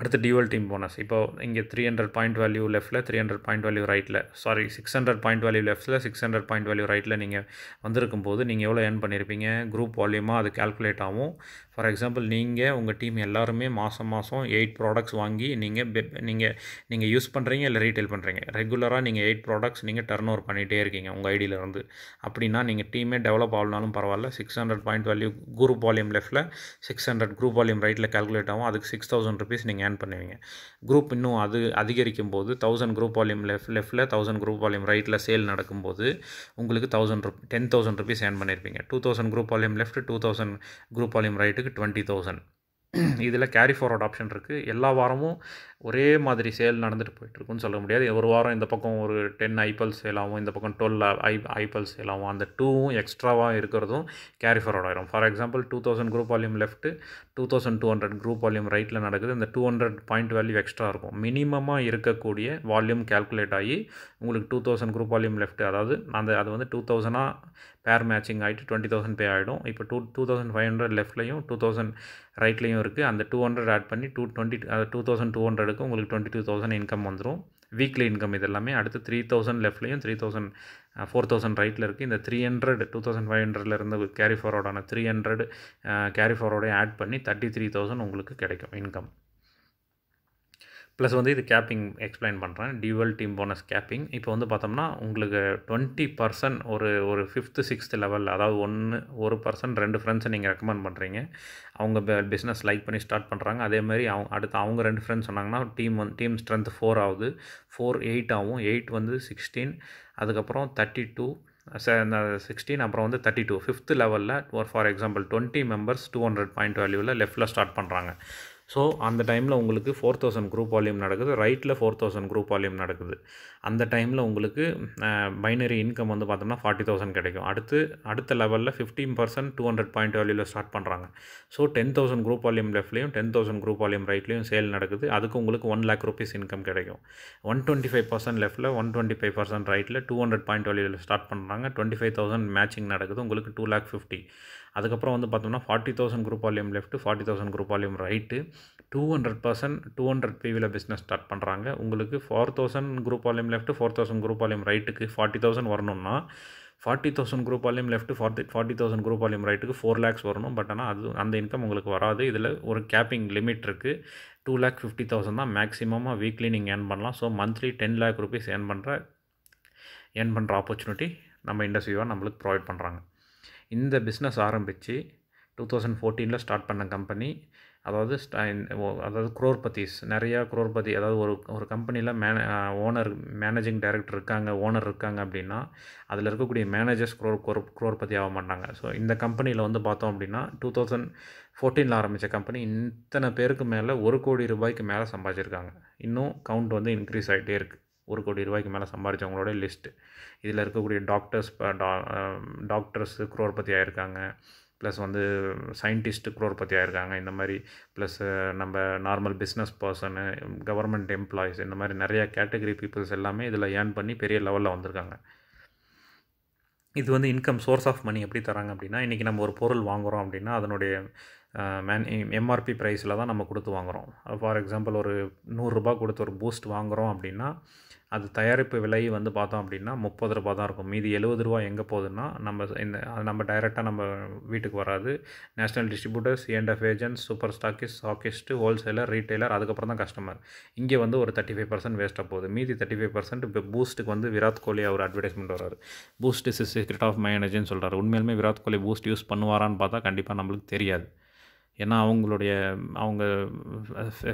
அடுத்து டியூவல் டீம் போனஸ். இப்போ இங்கே 300 பாயிண்ட் வேல்யூ லெஃப்ட்டில் 300 பாயிண்ட் வேல்யூ ரைட்டில் 600 பாயிண்ட் வேல்யூ லெஃப்ட்டில் 600 பாயிண்ட் வேல்யூ ரைட்டில் நீங்கள் வந்திருக்கும் போது நீங்கள் எவ்வளோ ஏர்ன் பண்ணியிருப்பீங்க? குரூப் வால்யூமாக அது கால்குலேட் ஆகும். ஃபார் எக்ஸாம்பிள் நீங்கள் உங்கள் டீம் எல்லாருமே மாதம் 8 ப்ராடக்ட்ஸ் வாங்கி நீங்கள் யூஸ் பண்ணுறீங்க, இல்லை ரீட்டைல் பண்ணுறீங்க. ரெகுலராக நீங்கள் 8 ப்ராடக்ட்ஸ் நீங்கள் டர்ன் ஓவர் பண்ணிகிட்டே இருக்கீங்க உங்கள் ஐடியிலேருந்து. அப்படின்னா நீங்கள் டீமே டெவலப் ஆகலனாலும் பரவாயில்ல, 600 பாயிண்ட் வேல்யூ குரூப் வால்யூம் லெஃப்ட்டில் 600 குரூப் வால்யூம் ரைட்டில் கால்குலேட் ஆகும். அதுக்கு ₹6000 நீங்கள் ஏர்ன் பண்ணுவீங்க. குரூப் இன்னும் அது அதிகரிக்கும் போது 1000 குரூப் வால்யூம் லெஃப்ட்டில் 1000 குரூப் வால்யூம் ரைட்டில் சேல் நடக்கும்போது உங்களுக்கு ₹10,000 ஏர்ன் பண்ணியிருப்பீங்க. 2000 group volume left, 2000 group volume ரைட்டுக்கு 20,000. இதில் கேரி ஃபார்வர்ட் ஆப்ஷன் இருக்குது. எல்லா வாரமும் ஒரே மாதிரி சேல் நடந்துட்டு போயிட்டுருக்குன்னு சொல்ல முடியாது. ஒரு வாரம் இந்த பக்கம் ஒரு 10 ஐபல்ஸ் சேல் ஆகும், இந்த பக்கம் 12 ஐபல்ஸ் சேல் ஆகும். அந்த 2வும் எக்ஸ்ட்ராவாக இருக்கிறதும் கேரி ஃபார்வர்ட் ஆகிரும். For example 2000 group volume left 2200 group volume ரைட்டில் நடக்குது. இந்த 200 பாயிண்ட் வேல்யூ எக்ஸ்ட்ரா இருக்கும். மினிமமாக இருக்கக்கூடிய வால்யூம் கால்குலேட் ஆகி உங்களுக்கு 2000 குரூப் வால்யூம் லெஃப்ட்டு, அதாவது அது வந்து 2000 பேர் மேட்சிங் ஆகிட்டு 20,000 பே ஆகிடும். இப்போ 2500 லெஃப்ட்லையும் 2000 ரைட்லையும் இருக்குது. அந்த 200 ஆட் பண்ணி 2200க்கு உங்களுக்கு 22,000 இன்கம் வந்துடும். வீக்லி இன்கம் இது எல்லாமே. அடுத்து 3000 லெஃப்ட்லையும் 4000 ரைட்டில் இருக்குது. இந்த 300 2500 இருந்து கேரி ஃபார்வர்டான 300 கேரி ஃபார்வர்டையும் ஆட் பண்ணி 33,000 உங்களுக்கு கிடைக்கும் இன்கம். ப்ளஸ் வந்து இது கேப்பிங் எக்ஸ்பிளைன் பண்ணுறேன். Dual team bonus capping. இப்போ வந்து பார்த்தோம்னா உங்களுக்கு 20% ஒரு 5th 6th லெவல், அதாவது ஒரு பர்சன் 2 ஃப்ரெண்ட்ஸை நீங்கள் ரெக்கமெண்ட் பண்ணுறீங்க. அவங்க பிஸ்னஸ் லைக் பண்ணி ஸ்டார்ட் பண்ணுறாங்க. அதேமாதிரி அடுத்து அவங்க 2 ஃப்ரெண்ட்ஸ் சொன்னாங்கன்னா டீம் ஸ்ட்ரென்த் 4 ஆகுது. 4 8 ஆகும். 8 வந்து 16, அதுக்கப்புறம் 32, 16, அப்புறம் வந்து 32. 5th லெவலில் ஃபார் எக்ஸாம்பிள் 20 மெம்பர்ஸ் 200 பாயிண்ட் வேல்யூவில் லெஃப்ட்டில் ஸ்டார்ட் பண்ணுறாங்க. ஸோ அந்த டைமில் உங்களுக்கு 4000 குரூப் வால்யூம் நடக்குது, ரைட்டில் 4000 குரூப் வால்யூம் நடக்குது. அந்த டைமில் உங்களுக்கு பைனரி இன்கம் வந்து பார்த்தோம்னா 40,000 கிடைக்கும். அடுத்த லெவலில் 15% 200 பாயிண்ட் வேல்யூவில் ஸ்டார்ட் பண்ணுறாங்க. ஸோ 10,000 குரூப் வால்யூம் லெஃப்ட்லேயும் 10,000 குரூப் வால்யூம் ரைட்லேயும் சேல் நடக்குது. அதுக்கு உங்களுக்கு 1 lakh rupees இன்கம் கிடைக்கும். 125% லெஃப்ட்டில் 125% ரைட்டில் 200 பாயிண்ட் வேல்யூவில் ஸ்டார்ட் பண்ணுறாங்க. 25,000 மேட்சிங் நடக்குது, உங்களுக்கு 2,50,000. அதுக்கப்புறம் வந்து பார்த்தோம்னா 40,000 group volume left, 40,000 group volume right, 200% 200 PVயில் பிஸ்னஸ் ஸ்டார்ட் பண்ணுறாங்க. உங்களுக்கு 4,000 group volume left, 4,000 group volume ரைட்டுக்கு 40,000 வரணும்னா 40,000 group volume left 40,000 group volume ரைட்டுக்கு 4 lakhs வரணும். பட் ஆனால் அந்த இன்கம் உங்களுக்கு வராது. இதில் ஒரு கேப்பிங் லிமிட் இருக்குது. 2,50,000 தான் மேக்ஸிமமாக வீக்லி நீங்கள் ஏர்ன் பண்ணலாம். So monthly 10 lakh rupees earn பண்ணுற ஆப்பர்ச்சுனிட்டி நம்ம இண்டஸ்ட்ரியாக நம்மளுக்கு ப்ரொவைட் பண்ணுறாங்க. இந்த பிஸ்னஸ் ஆரம்பித்து 2014 ஸ்டார்ட் பண்ண கம்பெனி. அதாவது குரோர்பதிஸ், நிறையா குரோர்பதி, அதாவது ஒரு கம்பெனியில் மேனேஜிங் டைரக்டர் இருக்காங்க, ஓனர் இருக்காங்க அப்படின்னா அதில் இருக்கக்கூடிய மேனேஜர்ஸ் குரோர்பதி ஆக மாட்டாங்க. ஸோ இந்த கம்பெனியில் வந்து பார்த்தோம் அப்படின்னா 2014 ஆரம்பித்த கம்பெனி இத்தனை பேருக்கு மேலே 1 கோடி ரூபாய்க்கு மேலே சம்பாதிச்சிருக்காங்க. இன்னும் கவுண்ட் வந்து இன்க்ரீஸ் ஆகிட்டே இருக்குது. 1 கோடி ரூபாய்க்கு மேலே சம்பாதிச்சவங்களோட லிஸ்ட்டு. இதில் இருக்கக்கூடிய டாக்டர்ஸ் குரோர்பதி ஆகிருக்காங்க, ப்ளஸ் வந்து சயின்டிஸ்ட்டு குரோர்பதி ஆகிருக்காங்க. இந்த மாதிரி ப்ளஸ் நம்ம normal business person, government employees, இந்த மாதிரி நிறையா கேட்டகரி பீப்புள்ஸ் எல்லாமே இதில் ஏர்ன் பண்ணி பெரிய லெவலில் வந்திருக்காங்க. இது வந்து இன்கம் சோர்ஸ் ஆஃப் மணி எப்படி தராங்க அப்படின்னா, இன்றைக்கி நம்ம ஒரு பொருள் வாங்குகிறோம் அப்படின்னா அதனுடைய எம்ஆர்பி ப்ரைஸில் தான் நம்ம கொடுத்து வாங்குகிறோம். ஃபார் எக்ஸாம்பிள் ஒரு 100 ரூபா கொடுத்து ஒரு பூஸ்ட் வாங்குகிறோம் அப்படின்னா அது தயாரிப்பு விலை வந்து பார்த்தோம் அப்படின்னா 30 ரூபா தான் இருக்கும். மீதி 70 ரூபா எங்கே போகுதுன்னா நம்ம டைரெக்டாக நம்ம வீட்டுக்கு வராது. National distributors, C&F agents, super stockist, wholesaler, retailer, அதுக்கப்புறம் தான் கஸ்டமர். இங்கே வந்து ஒரு 35% வேஸ்ட்டாக போகுது. மீதி 35% இப்போ பூஸ்ட்டுக்கு வந்து விராட் கோலி அவர் அட்வர்டைஸ்மெண்ட் வராரு. Boost is secret of my எனர்ஜின்னு சொல்கிறார். உண்மையிலுமே விராட் கோலி பூஸ்ட் யூஸ் பண்ணுவாரான்னு பார்த்தா கண்டிப்பாக நம்மளுக்கு தெரியாது. ஏன்னா அவங்க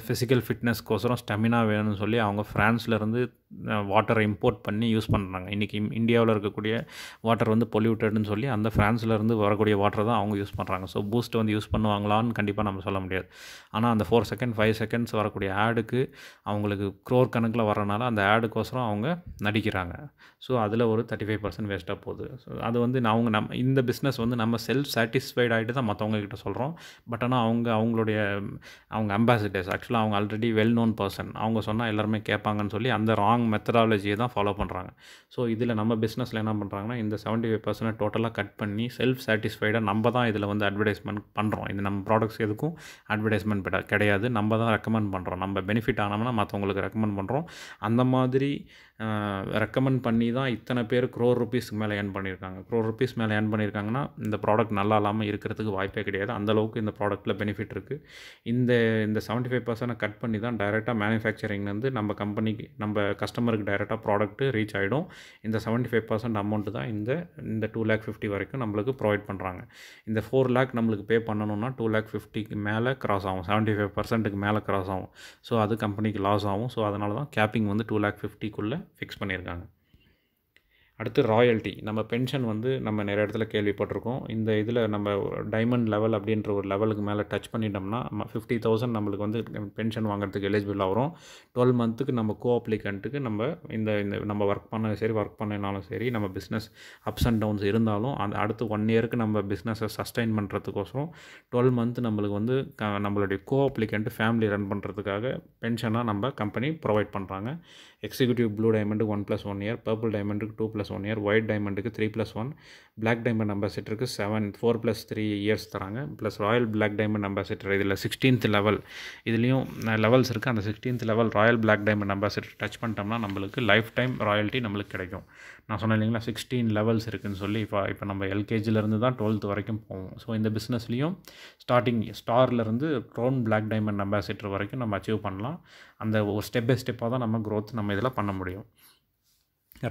ஃபிசிக்கல் ஃபிட்னஸ்க்கோசரம் ஸ்டெமினா வேணும்னு சொல்லி அவங்க ஃப்ரான்ஸ்லேருந்து வாட்டரை இம்போர்ட் பண்ணி யூஸ் பண்ணுறாங்க. இன்றைக்கி இந்தியாவில் இருக்கக்கூடிய வாட்டர் வந்து பொல்யூட்டட்னு சொல்லி அந்த ஃப்ரான்ஸ்லேருந்து வரக்கூடிய வாட்டரை தான் அவங்க யூஸ் பண்ணுறாங்க. ஸோ பூஸ்ட் வந்து யூஸ் பண்ணுவாங்களான்னு கண்டிப்பாக நம்ம சொல்ல முடியாது. ஆனால் அந்த 4 செகண்ட் 5 செகண்ட்ஸ் வரக்கூடிய ஆடுக்கு அவங்களுக்கு க்ரோர் கணக்கில் வரனால அந்த ஆடுக்கோசரம் அவங்க நடிக்கிறாங்க. ஸோ அதில் ஒரு 35% வேஸ்ட்டாக போகுது. ஸோ அது வந்து நம்ம இந்த பிஸ்னஸ் வந்து நம்ம செல்ஃப் சாட்டிஸ்ஃபைட் ஆகிட்டு தான் மற்றவங்கக்கிட்ட சொல்கிறோம். பட் ஆனால் அவங்க அம்பாசிடர்ஸ், ஆக்சுவலாக அவங்க ஆல்ரெடி வெல் நோன் பர்சன், அவங்க சொன்னால் எல்லாருமே கேட்பாங்கன்னு சொல்லி அந்த ராங் மெத்தடாலஜியை தான் ஃபாலோ பண்ணுறாங்க. ஸோ இதில் நம்ம பிஸ்னஸில் என்ன பண்ணுறாங்கன்னா இந்த 75% டோட்டலாக கட் பண்ணி செல்ஃப் சாட்டிஸ்ஃபைடாக நம்ம தான் இதில் வந்து அட்வர்டைஸ்மெண்ட் பண்ணுறோம். இது நம்ம ப்ராடக்ட்ஸ் எதுக்கும் அட்வர்டைஸ்மெண்ட் கிடையாது. நம்ம தான் ரெக்கமெண்ட் பண்ணுறோம். நம்ம பெனிஃபிட் ஆனோம்னா மற்றவங்களுக்கு ரெக்கமெண்ட் பண்ணுறோம். அந்த மாதிரி ரெக்கமெண்ட் பண்ணி தான் இத்தனை பேர் crore rupeesக்கு மேலே ஏர்ன் பண்ணியிருக்காங்க. crore rupees மேலே ஏர்ன் பண்ணியிருக்காங்கன்னா இந்த ப்ராடக்ட் நல்லா இல்லாமல் இருக்கிறதுக்கு வாய்ப்பே கிடையாது. அந்தளவுக்கு இந்த ப்ராடக்ட்டில் பெனிஃபிட் இருக்குது. இந்த 75% கட் பண்ணி தான் டைரெக்டாக மேனுஃபேக்சரிங்லேருந்து நம்ம கம்பெனிக்கு, நம்ம கஸ்டமருக்கு டைரெக்டாக ப்ராடக்ட்டு ரீச் ஆகிடும். இந்த 75% அமௌண்ட்டு தான் இந்த 2,50,000 வரைக்கும் நம்மளுக்கு ப்ரொவைட் பண்ணுறாங்க. இந்த 4 lakh நம்மளுக்கு பே பண்ணணும்னா 2,50,000க்கு மேலே கிராஸ் ஆகும், 75%க்கு மேலே கிராஸ் ஆகும். ஸோ அது கம்பெனிக்கு லாஸ் ஆகும். ஸோ அதனால தான் கேப்பிங் வந்து 2,50,000க்குள்ளே ஃபிக்ஸ் பண்ணியிருக்காங்க. அடுத்து ராயல்ட்டி. நம்ம பென்ஷன் வந்து நம்ம நிறைய இடத்துல கேள்விப்பட்டிருக்கோம். இந்த இதில் நம்ம டைமண்ட் லெவல் அப்படின்ற ஒரு லெவலுக்கு மேலே டச் பண்ணிட்டோம்னா 50,000 நம்மளுக்கு வந்து பென்ஷன் வாங்குறதுக்கு எலிஜிபிள் ஆகிறோம். 12 மந்த்துக்கு நம்ம அப்ளிகண்ட்டுக்கு நம்ம இந்த நம்ம ஒர்க் பண்ணனாலும் சரி, நம்ம பிஸ்னஸ் அப்ஸ் அண்ட் டவுன்ஸ் இருந்தாலும் அந்த அடுத்து 1 இயருக்கு நம்ம பிஸ்னஸை சஸ்டைன் பண்ணுறதுக்கோசரம் 12 மந்த் நம்மளுக்கு வந்து நம்மளுடைய அப்ளிகண்ட்டு ஃபேமிலி ரன் பண்ணுறதுக்காக பென்ஷனாக நம்ம கம்பெனி ப்ரொவைட் பண்ணுறாங்க. எக்ஸிக்யூட்டிவ் ப்ளூ டைமண்டுக்கு 1+1 இயர், பர்பிள் டைமண்டுக்கு 2+1 இயர், ஒயிட் டைமண்டுக்கு 3+1, பிளாக் டைமண்ட் அம்பாசிடருக்கு 4+3 இயர்ஸ் தராங்க. Plus royal black diamond ambassador இதில் 16th லெவல், இதுலேயும் லெவல்ஸ் இருக்குது. அந்த 16th level royal black diamond ambassador touch பண்ணிட்டோம்னா நம்மளுக்கு லைஃப் டைம் ராயல்ட்டி நம்மளுக்கு கிடைக்கும். நான் சொன்னேன் இல்லைங்களா 16 லெவல்ஸ் இருக்குதுன்னு சொல்லி. இப்போ நம்ம எல்கேஜிலேருந்து தான் 12th வரைக்கும் போவோம். ஸோ இந்த பிஸ்னஸ்லேயும் ஸ்டார்டிங் ஸ்டார்லேருந்து க்ரௌன் பிளாக் டைமண்ட் அம்பாசிடர் வரைக்கும் நம்ம அச்சீவ் பண்ணலாம். அந்த ஒரு ஸ்டெப் பை ஸ்டெப்பாக தான் நம்ம க்ரோத் நம்ம இதில் பண்ண முடியும்.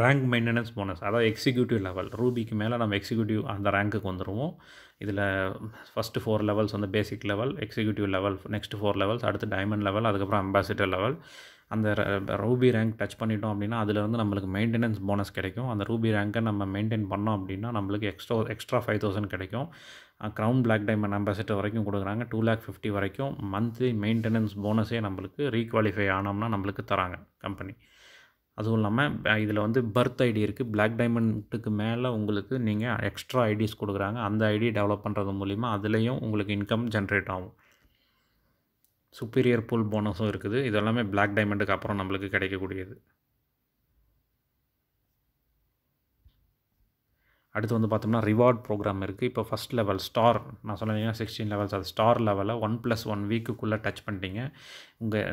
ரேங்க் மெயின்டெனன்ஸ் போனஸ், அதாவது எக்ஸிக்யூட்டிவ் லெவல், ரூபிக்கு மேலே நம்ம எக்ஸிக்யூட்டிவ் அந்த ரேங்க்குக்கு வந்துடுவோம். இதில் ஃபஸ்ட்டு 4 லெவல்ஸ் வந்து basic level, executive level, next 4 levels, அடுத்து டைமண்ட் லெவல், அதுக்கப்புறம் அம்பாசிடர் லெவல். அந்த ரூபி ரேங்க் டச் பண்ணிட்டோம் அப்படின்னா அதிலேருந்து நம்மளுக்கு மெயின்டெனன்ஸ் போனஸ் கிடைக்கும். அந்த ரூபி ரேங்க்கை நம்ம மெயின்டைன் பண்ணோம் அப்படின்னா நம்மளுக்கு எக்ஸ்ட்ரா 5,000 கிடைக்கும். க்ரௌன் பிளாக் டைமண்ட் அம்பாசிடர் வரைக்கும் கொடுக்குறாங்க. 2,50,000 வரைக்கும் மந்த்லி மெயின்டெனன்ஸ் போனஸே நம்மளுக்கு ரீகுவாலிஃபை ஆனோம்னா நம்மளுக்கு தராங்க கம்பெனி. அதுவும் இல்லாமல் இதில் வந்து பர்த் ஐடி இருக்குது. பிளாக் டைமண்ட்டுக்கு மேலே உங்களுக்கு நீங்கள் எக்ஸ்ட்ரா ஐடிஸ் கொடுக்குறாங்க. அந்த ஐடி டெவலப் பண்ணுறது மூலிமா அதுலேயும் உங்களுக்கு இன்கம் ஜென்ரேட் ஆகும். சுப்பீரியர் பூல் போனஸும் இருக்குது. இது எல்லாமே பிளாக் டைமண்டுக்கு அப்புறம் நம்மளுக்கு கிடைக்கக்கூடியது. அடுத்து வந்து பார்த்தோம்னா ரிவார்ட் ப்ரோக்ராம் இருக்குது. இப்போ ஃபஸ்ட் லெவல் ஸ்டார் நான் சொன்னீங்கன்னா 16 லெவல்ஸ், அது ஸ்டார் லெவலில் 1+1 வீக்குக்குள்ளே டச் பண்ணிட்டீங்க.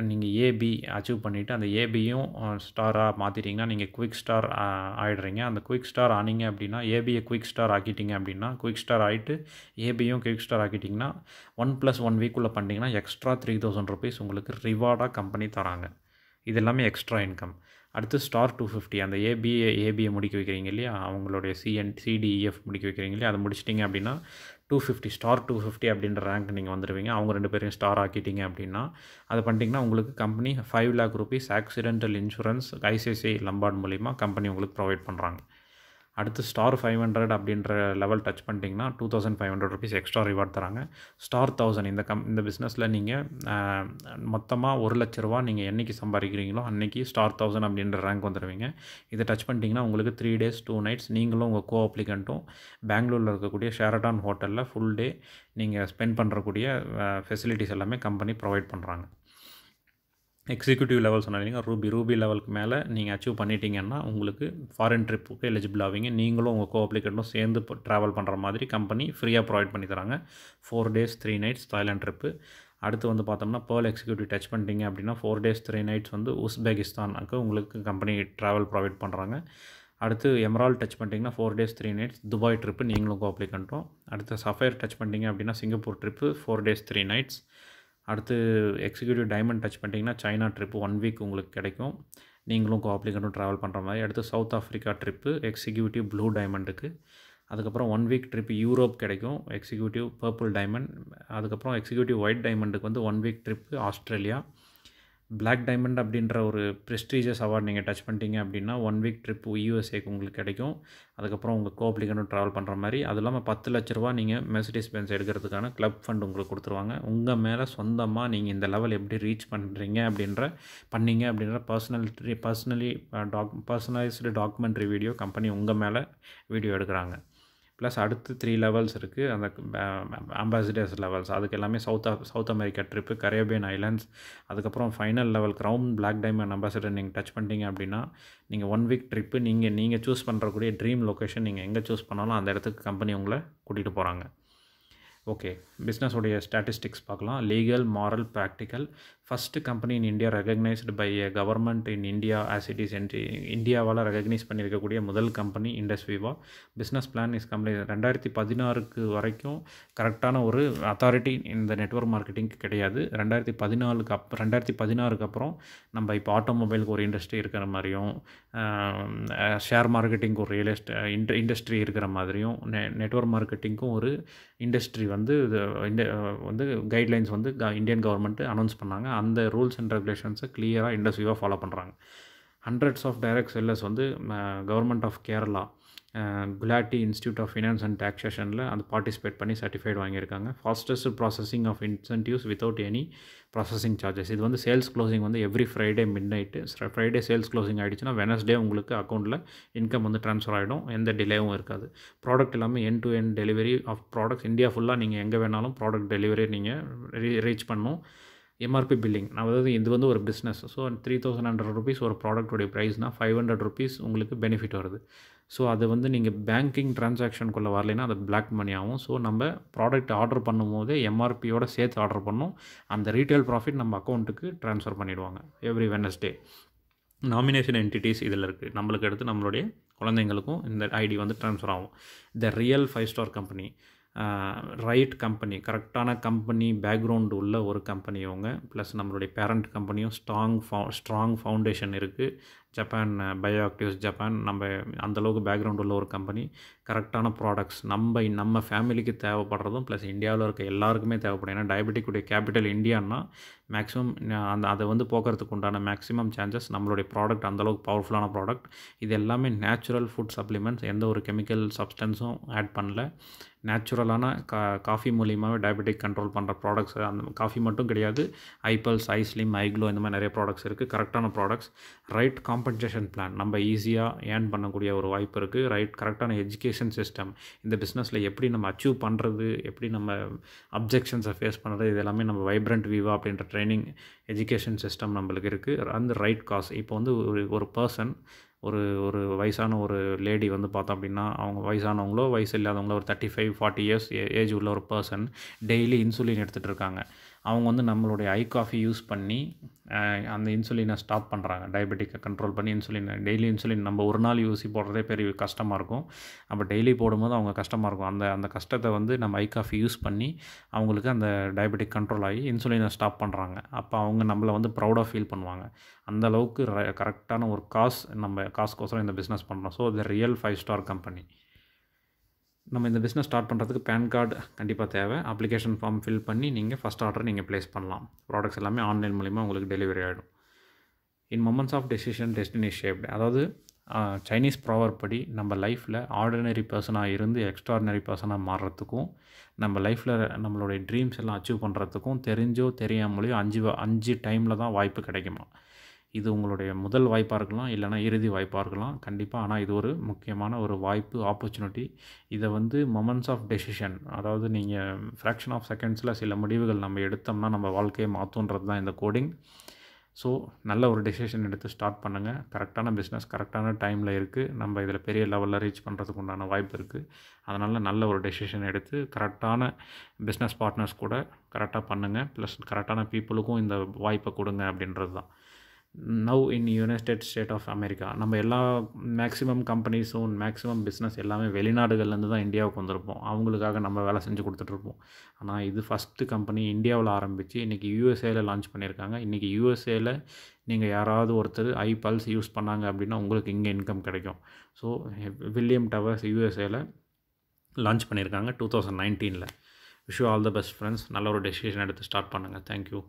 நீங்கள் ஏபி அச்சீவ் பண்ணிவிட்டு அந்த ஏபியும் ஸ்டாராக மாற்றிட்டிங்கன்னா நீங்கள் குயிக் ஸ்டார் ஆகிடுறீங்க. அந்த குயிக் ஸ்டார் ஆனீங்க அப்படின்னா ஏபியை குயிக் ஸ்டார் ஆக்கிட்டீங்க அப்படின்னா குயிக் ஸ்டார் ஆகிட்டு ஏபியும் குயிக் ஸ்டார் ஆக்கிட்டிங்கன்னா 1+1 வீக்குள்ளே பண்ணிட்டீங்கன்னா எக்ஸ்ட்ரா 3,000 rupees உங்களுக்கு ரிவார்டாக கம்பெனி தராங்க. இது எல்லாமே எக்ஸ்ட்ரா இன்கம். அடுத்து ஸ்டார் 250 அந்த ஏபியை முடிக்க வைக்கிறீங்க இல்லையா, அவங்களுடைய சிடிஇஎஃப் முடிக்க வைக்கிறீங்க இல்லையா, அதை முடிச்சிட்டிங்க அப்படின்னா 250 ஸ்டார் 250 அப்படின்ற ரேங்க் நீங்கள் வந்துடுவீங்க. அவங்க 2 பேரையும் ஸ்டார் ஆக்கிட்டீங்க அப்படின்னா அதை பண்ணிட்டீங்கன்னா உங்களுக்கு company 5 lakh rupees accidental insurance ICICI லம்பார்ட் மூலிமா கம்பெனி உங்களுக்கு ப்ரொவைட் பண்ணுறாங்க. அடுத்து ஸ்டார் 500 அப்படின்ற லெவல் டச் பண்ணிட்டீங்கன்னா 2,500 rupees எக்ஸ்ட்ரா ரிவார்ட் தராங்க. ஸ்டார் 1000 இந்த பிஸ்னஸில் நீங்கள் மொத்தமாக 1,00,000 ரூபா நீங்கள் என்றைக்கு சம்பாதிக்கிறீங்களோ அன்றைக்கி ஸ்டார் 1000 அப்படின்ற ரேங்க் வந்துடுவீங்க. இதை டச் பண்ணிட்டீங்கன்னா உங்களுக்கு 3 days 2 nights நீங்களும் உங்கள் கோ அப்ளிகண்ட்டும் பெங்களூரில் இருக்கக்கூடிய ஷெரட்டான் ஹோட்டலில் ஃபுல் டே நீங்கள் ஸ்பெண்ட் பண்ணுறக்கூடிய ஃபெசிலிட்டிஸ் எல்லாமே கம்பெனி ப்ரொவைட் பண்ணுறாங்க. எக்ஸிக்யூட்டிவ் லெவல் சொன்னீங்க ரூபி லெவலுக்கு மேலே நீங்கள் அச்சீவ் பண்ணிட்டீங்கன்னா உங்களுக்கு ஃபாரின் ட்ரிப்புக்கு எலிஜிபிள் ஆவீங்க. நீங்களும் உங்கள் கோ அப்ளிகேட்டும் சேர்ந்து ட்ராவல் பண்ணுற மாதிரி கம்பெனி ஃப்ரீயாக ப்ரொவைட் பண்ணி தராங்க. 4 days 3 nights தாய்லாந்து ட்ரிப்பு. அடுத்து வந்து பார்த்தோம்னா பேர்ல் எக்ஸிக்யூட்டிவ் டச் பண்ணிட்டீங்க அப்படின்னா 4 days 3 nights வந்து உஸ்பெகிஸ்தானுக்கு உங்களுக்கு கம்பெனி ட்ராவல் ப்ரொவைட் பண்ணுறாங்க. அடுத்து எமரால்ட் டச் பண்ணிட்டீங்கன்னா 4 days 3 nights துபாய் ட்ரிப்பு நீங்களும் கோ அப்ளிகண்ட்டும். அடுத்து சஃபயர் டச் பண்ணிட்டீங்க அப்படின்னா சிங்கப்பூர் ட்ரிப்பு 4 days 3 nights. அடுத்து எக்ஸிக்யூட்டிவ் டைமண்ட் டச் பண்ணிட்டீங்கன்னா சைனா ட்ரிப்பு 1 week உங்களுக்கு கிடைக்கும். நீங்களும் கோ அப்ளிகண்ட்டும் ட்ராவல் பண்ணுற மாதிரி. அடுத்து South Africa trip executive blue டைமண்டுக்கு. அதுக்கப்புறம் 1 week ட்ரிப்பு யூரோப் கிடைக்கும் எக்ஸிக்யூட்டிவ் பர்பிள் டைமண்ட். அதுக்கப்புறம் எக்ஸிக்யூட்டிவ் ஒயிட் டைமண்டுக்கு வந்து 1 week trip Australia. Black diamond அப்படின்ற ஒரு ப்ரெஸ்டீஜியஸ் அவார்ட் நீங்கள் டச் பண்ணிட்டீங்க அப்படின்னா 1 week ட்ரிப்பு யூஎஸ்ஏக்கு உங்களுக்கு கிடைக்கும். அதுக்கப்புறம் உங்கள் கோ அப்ளிகண்ட்டும் ட்ராவல் பண்ணுற மாதிரி. அது இல்லாமல் 10 லட்ச ரூபா நீங்கள் மெர்சிடிஸ் பென்ஸ் எடுக்கிறதுக்கான கிளப் ஃபண்ட் உங்களுக்கு கொடுத்துருவாங்க. உங்கள் மேலே சொந்தமாக நீங்கள் இந்த லெவல் எப்படி ரீச் பண்ணுறீங்க அப்படின்ற பர்சனலைஸ்டு டாக்குமெண்ட்ரி வீடியோ கம்பெனி உங்கள் மேலே வீடியோ எடுக்கிறாங்க. ப்ளஸ் அடுத்து 3 levels இருக்குது அந்த அம்பாசிடர்ஸ் லெவல்ஸ். அதுக்கு எல்லாமே South America trip Caribbean islands. அதுக்கப்புறம் final level crown black diamond ambassador நீங்கள் டச் பண்ணிட்டீங்க அப்படின்னா நீங்கள் 1 week ட்ரிப்பு நீங்கள் சூஸ் பண்ணுறக்கூடிய ட்ரீம் லொக்கேஷன் நீங்கள் எங்கே சூஸ் பண்ணாலும் அந்த இடத்துக்கு கம்பெனி உங்களை கூட்டிகிட்டு போகிறாங்க. ஓகே, பிஸ்னஸோடைய ஸ்டாட்டிஸ்டிக்ஸ் பார்க்கலாம். Legal, moral, practical. First company in India recognised by a government in India as it is இந்தியாவால் ரெகக்னைஸ் பண்ணியிருக்கக்கூடிய முதல் company Indus Viva. Business plan is company 2016 வரைக்கும் கரெக்டான ஒரு அத்தாரிட்டி இந்த நெட்வொர்க் மார்க்கெட்டிங்க்கு கிடையாது. 2016 அப்புறம் நம்ம இப்போ ஆட்டோமொபைலுக்கு ஒரு இண்டஸ்ட்ரி இருக்கிற மாதிரியும் ஷேர் மார்க்கெட்டிங்க்கு ஒரு ரியல் எஸ்டேட் இண்டஸ்ட்ரி இருக்கிற மாதிரியும் நெட்வொர்க் மார்க்கெட்டிங்க்கும் ஒரு இண்டஸ்ட்ரி வந்து கைட்லைன்ஸ் வந்து இந்தியன் கவர்மெண்ட் அனௌன்ஸ் பண்ணாங்க. அந்த ரூல்ஸ் அண்ட் ரெகுலேஷன்ஸை கிளியராக இண்டஸ் விவா ஃபாலோ பண்ணுறாங்க. ஹண்ட்ரட்ஸ் ஆஃப் டைரக்ட் செல்லர்ஸ் வந்து government of Kerala Gulati institute of finance and டாக்ஸேஷனில் அது பார்ட்டிசிபேட் பண்ணி சர்டிஃபைட் வாங்கியிருக்காங்க. Fastest processing of incentives without any processing charges. இது வந்து சேல்ஸ் க்ளோசிங் வந்து every Friday midnight. Friday sales closing ஆகிடுச்சுன்னா வெனஸ்டே உங்களுக்கு அக்கௌண்ட்டில் இன்கம் வந்து ட்ரான்ஸ்ஃபர் ஆகிடும். எந்த டிலேவும் இருக்காது. ப்ராடக்ட் எல்லாமே end to end delivery of products India ஃபுல்லாக நீங்கள் எங்கே வேணாலும் ப்ராடக்ட் டெலிவரி நீங்கள் ரீச் பண்ணணும். எம்ஆர்பி பில்லிங், அதாவது இது வந்து ஒரு பிஸ்னஸ். ஸோ 3,100 rupees ஒரு ப்ராடக்ட்டுடைய ப்ரைஸ்னால் 500 rupees உங்களுக்கு பெனிஃபிட் வருது. ஸோ அது வந்து நீங்கள் பேங்கிங் ட்ரான்சாக்ஷனுக்குள்ளே வரலைன்னா அது பிளாக் மணி ஆகும். ஸோ நம்ம ப்ராடக்ட் ஆர்டர் பண்ணும் போதே எம்ஆர்பியோட சேர்த்து ஆர்டர் பண்ணோம். அந்த ரீட்டைல் ப்ராஃபிட் நம்ம அக்கௌண்ட்டுக்கு ட்ரான்ஸ்ஃபர் பண்ணிவிடுவாங்க எவ்ரி வெனஸ்டே. நாமினேஷன் என்டிட்டிஸ் இதில் இருக்குது. நம்மளுக்கு எடுத்து நம்மளுடைய குழந்தைங்களுக்கும் இந்த ஐடி வந்து ட்ரான்ஸ்ஃபர் ஆகும். The real 5-star company, right company, கரெக்டான கம்பெனி பேக்ரவுண்டு உள்ள ஒரு கம்பெனி அவங்க. ப்ளஸ் நம்மளுடைய பேரண்ட் கம்பெனியும் ஸ்ட்ராங் ஃபவுண்டேஷன் இருக்குது. ஜப்பான் பயோ ஆக்டிவ்ஸ் ஜப்பான் நம்ம அந்தளவுக்கு பேக்ரவுண்ட் உள்ள ஒரு கம்பெனி. கரெக்டான ப்ராடக்ட்ஸ் நம்ம ஃபேமிலிக்கு தேவைப்படுறதும் ப்ளஸ் இந்தியாவில் இருக்க எல்லாருக்குமே தேவைப்படும். ஏன்னா டயபெட்டிக்குடைய கேபிட்டல் இந்தியான்னா மேக்ஸிமம் அதை வந்து போக்குறதுக்கு உண்டான மேக்ஸிமம் சான்சஸ் நம்மளுடைய ப்ராடக்ட் அந்தளவுக்கு பவர்ஃபுல்லான ப்ராடக்ட். இது எல்லாமே நேச்சுரல் ஃபுட் சப்ளிமெண்ட்ஸ், எந்த ஒரு கெமிக்கல் சப்ஸ்டன்ஸும் ஆட் பண்ணல. நேச்சுரலான காஃபி மூலியமாகவே டயபெட்டிக் கண்ட்ரோல் பண்ணுற ப்ராடக்ட்ஸ். அந்த காஃபி மட்டும் கிடையாது, ஐபல்ஸ், ஐஸ்லிம், ஐக்ளோ இந்த மாதிரி நிறைய ப்ராடக்ட்ஸ் இருக்குது. கரெக்டான ப்ராடக்ட்ஸ், ரைட் காம்பன்சேஷன் பிளான், நம்ம ஈஸியாக ஏர்ன் பண்ணக்கூடிய ஒரு வாய்ப்பு இருக்குது. கரெக்டான எஜுகேஷன் சிஸ்டம், இந்த பிஸ்னஸில் எப்படி நம்ம அச்சீவ் பண்ணுறது, எப்படி நம்ம அப்ஜெக்ஷன்ஸை ஃபேஸ் பண்ணுறது, இது எல்லாமே நம்ம வைப்ரண்ட் விவா அப்படின்ற ட்ரைனிங் எஜுகேஷன் சிஸ்டம் நம்மளுக்கு இருக்குது. அந்த ரைட் காஸ். இப்போ வந்து ஒரு பர்சன், ஒரு வயசான ஒரு லேடி வந்து பார்த்தோம் அப்படின்னா, அவங்க வயசானவங்களோ வயசு இல்லாதவங்களோ ஒரு 35-40 இயர்ஸ் ஏஜ் உள்ள ஒரு பர்சன் டெய்லி இன்சுலின் எடுத்துகிட்டு இருக்காங்க. அவங்க வந்து நம்மளுடைய ஐ காஃபி யூஸ் பண்ணி அந்த இன்சுலினை ஸ்டாப் பண்ணுறாங்க. டயபெட்டிக்கை கண்ட்ரோல் பண்ணி டெய்லி இன்சுலின் நம்ம ஒரு நாள் யூசி போடுறதே பெரிய கஷ்டமாக இருக்கும். அப்போ டெய்லி போடும்போது அவங்க கஷ்டமாக இருக்கும். அந்த கஷ்டத்தை வந்து நம்ம ஐ காஃபி யூஸ் பண்ணி அவங்களுக்கு அந்த டயபெட்டிக் கண்ட்ரோல் ஆகி இன்சுலினை ஸ்டாப் பண்ணுறாங்க. அப்போ அவங்க நம்மளை வந்து ப்ரௌடாக ஃபீல் பண்ணுவாங்க. அந்தளவுக்கு கரெக்டான ஒரு காசுக்கோசரம் இந்த பிஸ்னஸ் பண்ணுறோம். ஸோ இது ரியல் 5 ஸ்டார் கம்பெனி. நம்ம இந்த பிஸ்னஸ் ஸ்டார்ட் பண்ணுறதுக்கு பேன் கார்டு கண்டிப்பாக தேவை. அப்ளிகேஷன் ஃபார்ம் ஃபில் பண்ணி நீங்கள் ஃபஸ்ட் ஆர்டர் நீங்கள் ப்ளேஸ் பண்ணலாம். ப்ராடக்ட்ஸ் எல்லாமே ஆன்லைன் மூலிமா உங்களுக்கு டெலிவரி ஆகிடும். In moments of decision destiny shaped. அதாவது சைனீஸ் ப்ராவர்ப் படி நம்ம லைஃப்பில் ஆர்டினரி பர்சனாக இருந்து எக்ஸ்ட்ராடினரி பர்சனாக மாறுறதுக்கும், நம்ம லைஃப்பில் நம்மளுடைய ட்ரீம்ஸ் எல்லாம் அச்சீவ் பண்ணுறதுக்கும் தெரிஞ்சோ தெரியாமலையோ 5 டைமில் தான் வாய்ப்பு கிடைக்குமா. இது உங்களுடைய முதல் வாய்ப்பாக இருக்கலாம், இல்லைனா இறுதி வாய்ப்பாக இருக்கலாம் கண்டிப்பாக. ஆனால் இது ஒரு முக்கியமான ஒரு வாய்ப்பு, ஆப்பர்ச்சுனிட்டி. இதை வந்து மொமெண்ட்ஸ் ஆஃப் டெசிஷன், அதாவது நீங்கள் ஃப்ராக்ஷன் ஆஃப் செகண்ட்ஸில் சில முடிவுகள் நம்ம எடுத்தோம்னா நம்ம வாழ்க்கையை மாற்றுன்றது தான் இந்த கோடிங். ஸோ நல்ல ஒரு டெசிஷன் எடுத்து ஸ்டார்ட் பண்ணுங்கள். கரெக்டான பிஸ்னஸ் கரெக்டான டைமில் இருக்குது. நம்ம இதில் பெரிய லெவலில் ரீச் பண்ணுறதுக்கு உண்டான வாய்ப்பு இருக்குது. அதனால் நல்ல ஒரு டெசிஷன் எடுத்து கரெக்டான பிஸ்னஸ் பார்ட்னர்ஸ் கூட கரெக்டாக பண்ணுங்கள். ப்ளஸ் கரெக்டான பீப்புளுக்கும் இந்த வாய்ப்பை கொடுங்க அப்படின்றது தான். Now in United State of America நம்ம எல்லா மேக்ஸிமம் கம்பெனிஸும் மேக்ஸிமம் பிஸ்னஸ் எல்லாமே வெளிநாடுகள்லேருந்து தான் இந்தியாவுக்கு வந்திருப்போம். அவங்களுக்காக நம்ம வேலை செஞ்சு கொடுத்துட்ருப்போம். ஆனால் இது ஃபஸ்ட்டு கம்பெனி இந்தியாவில் ஆரம்பித்து இன்றைக்கி யூஎஸ்ஏல லான்ச் பண்ணியிருக்காங்க. இன்றைக்கி யூஎஸ்ஏல நீங்கள் யாராவது ஒருத்தர் ஐபல்ஸ் யூஸ் பண்ணாங்க அப்படின்னா உங்களுக்கு இங்கே இன்கம் கிடைக்கும். ஸோ வில்லியம் டவர்ஸ் யூஎஸ்ஏல லான்ச் பண்ணியிருக்காங்க 2019. Wish you all the best friends. நல்ல ஒரு டெசிஷன் எடுத்து ஸ்டார்ட் பண்ணுங்கள். தேங்க்யூ.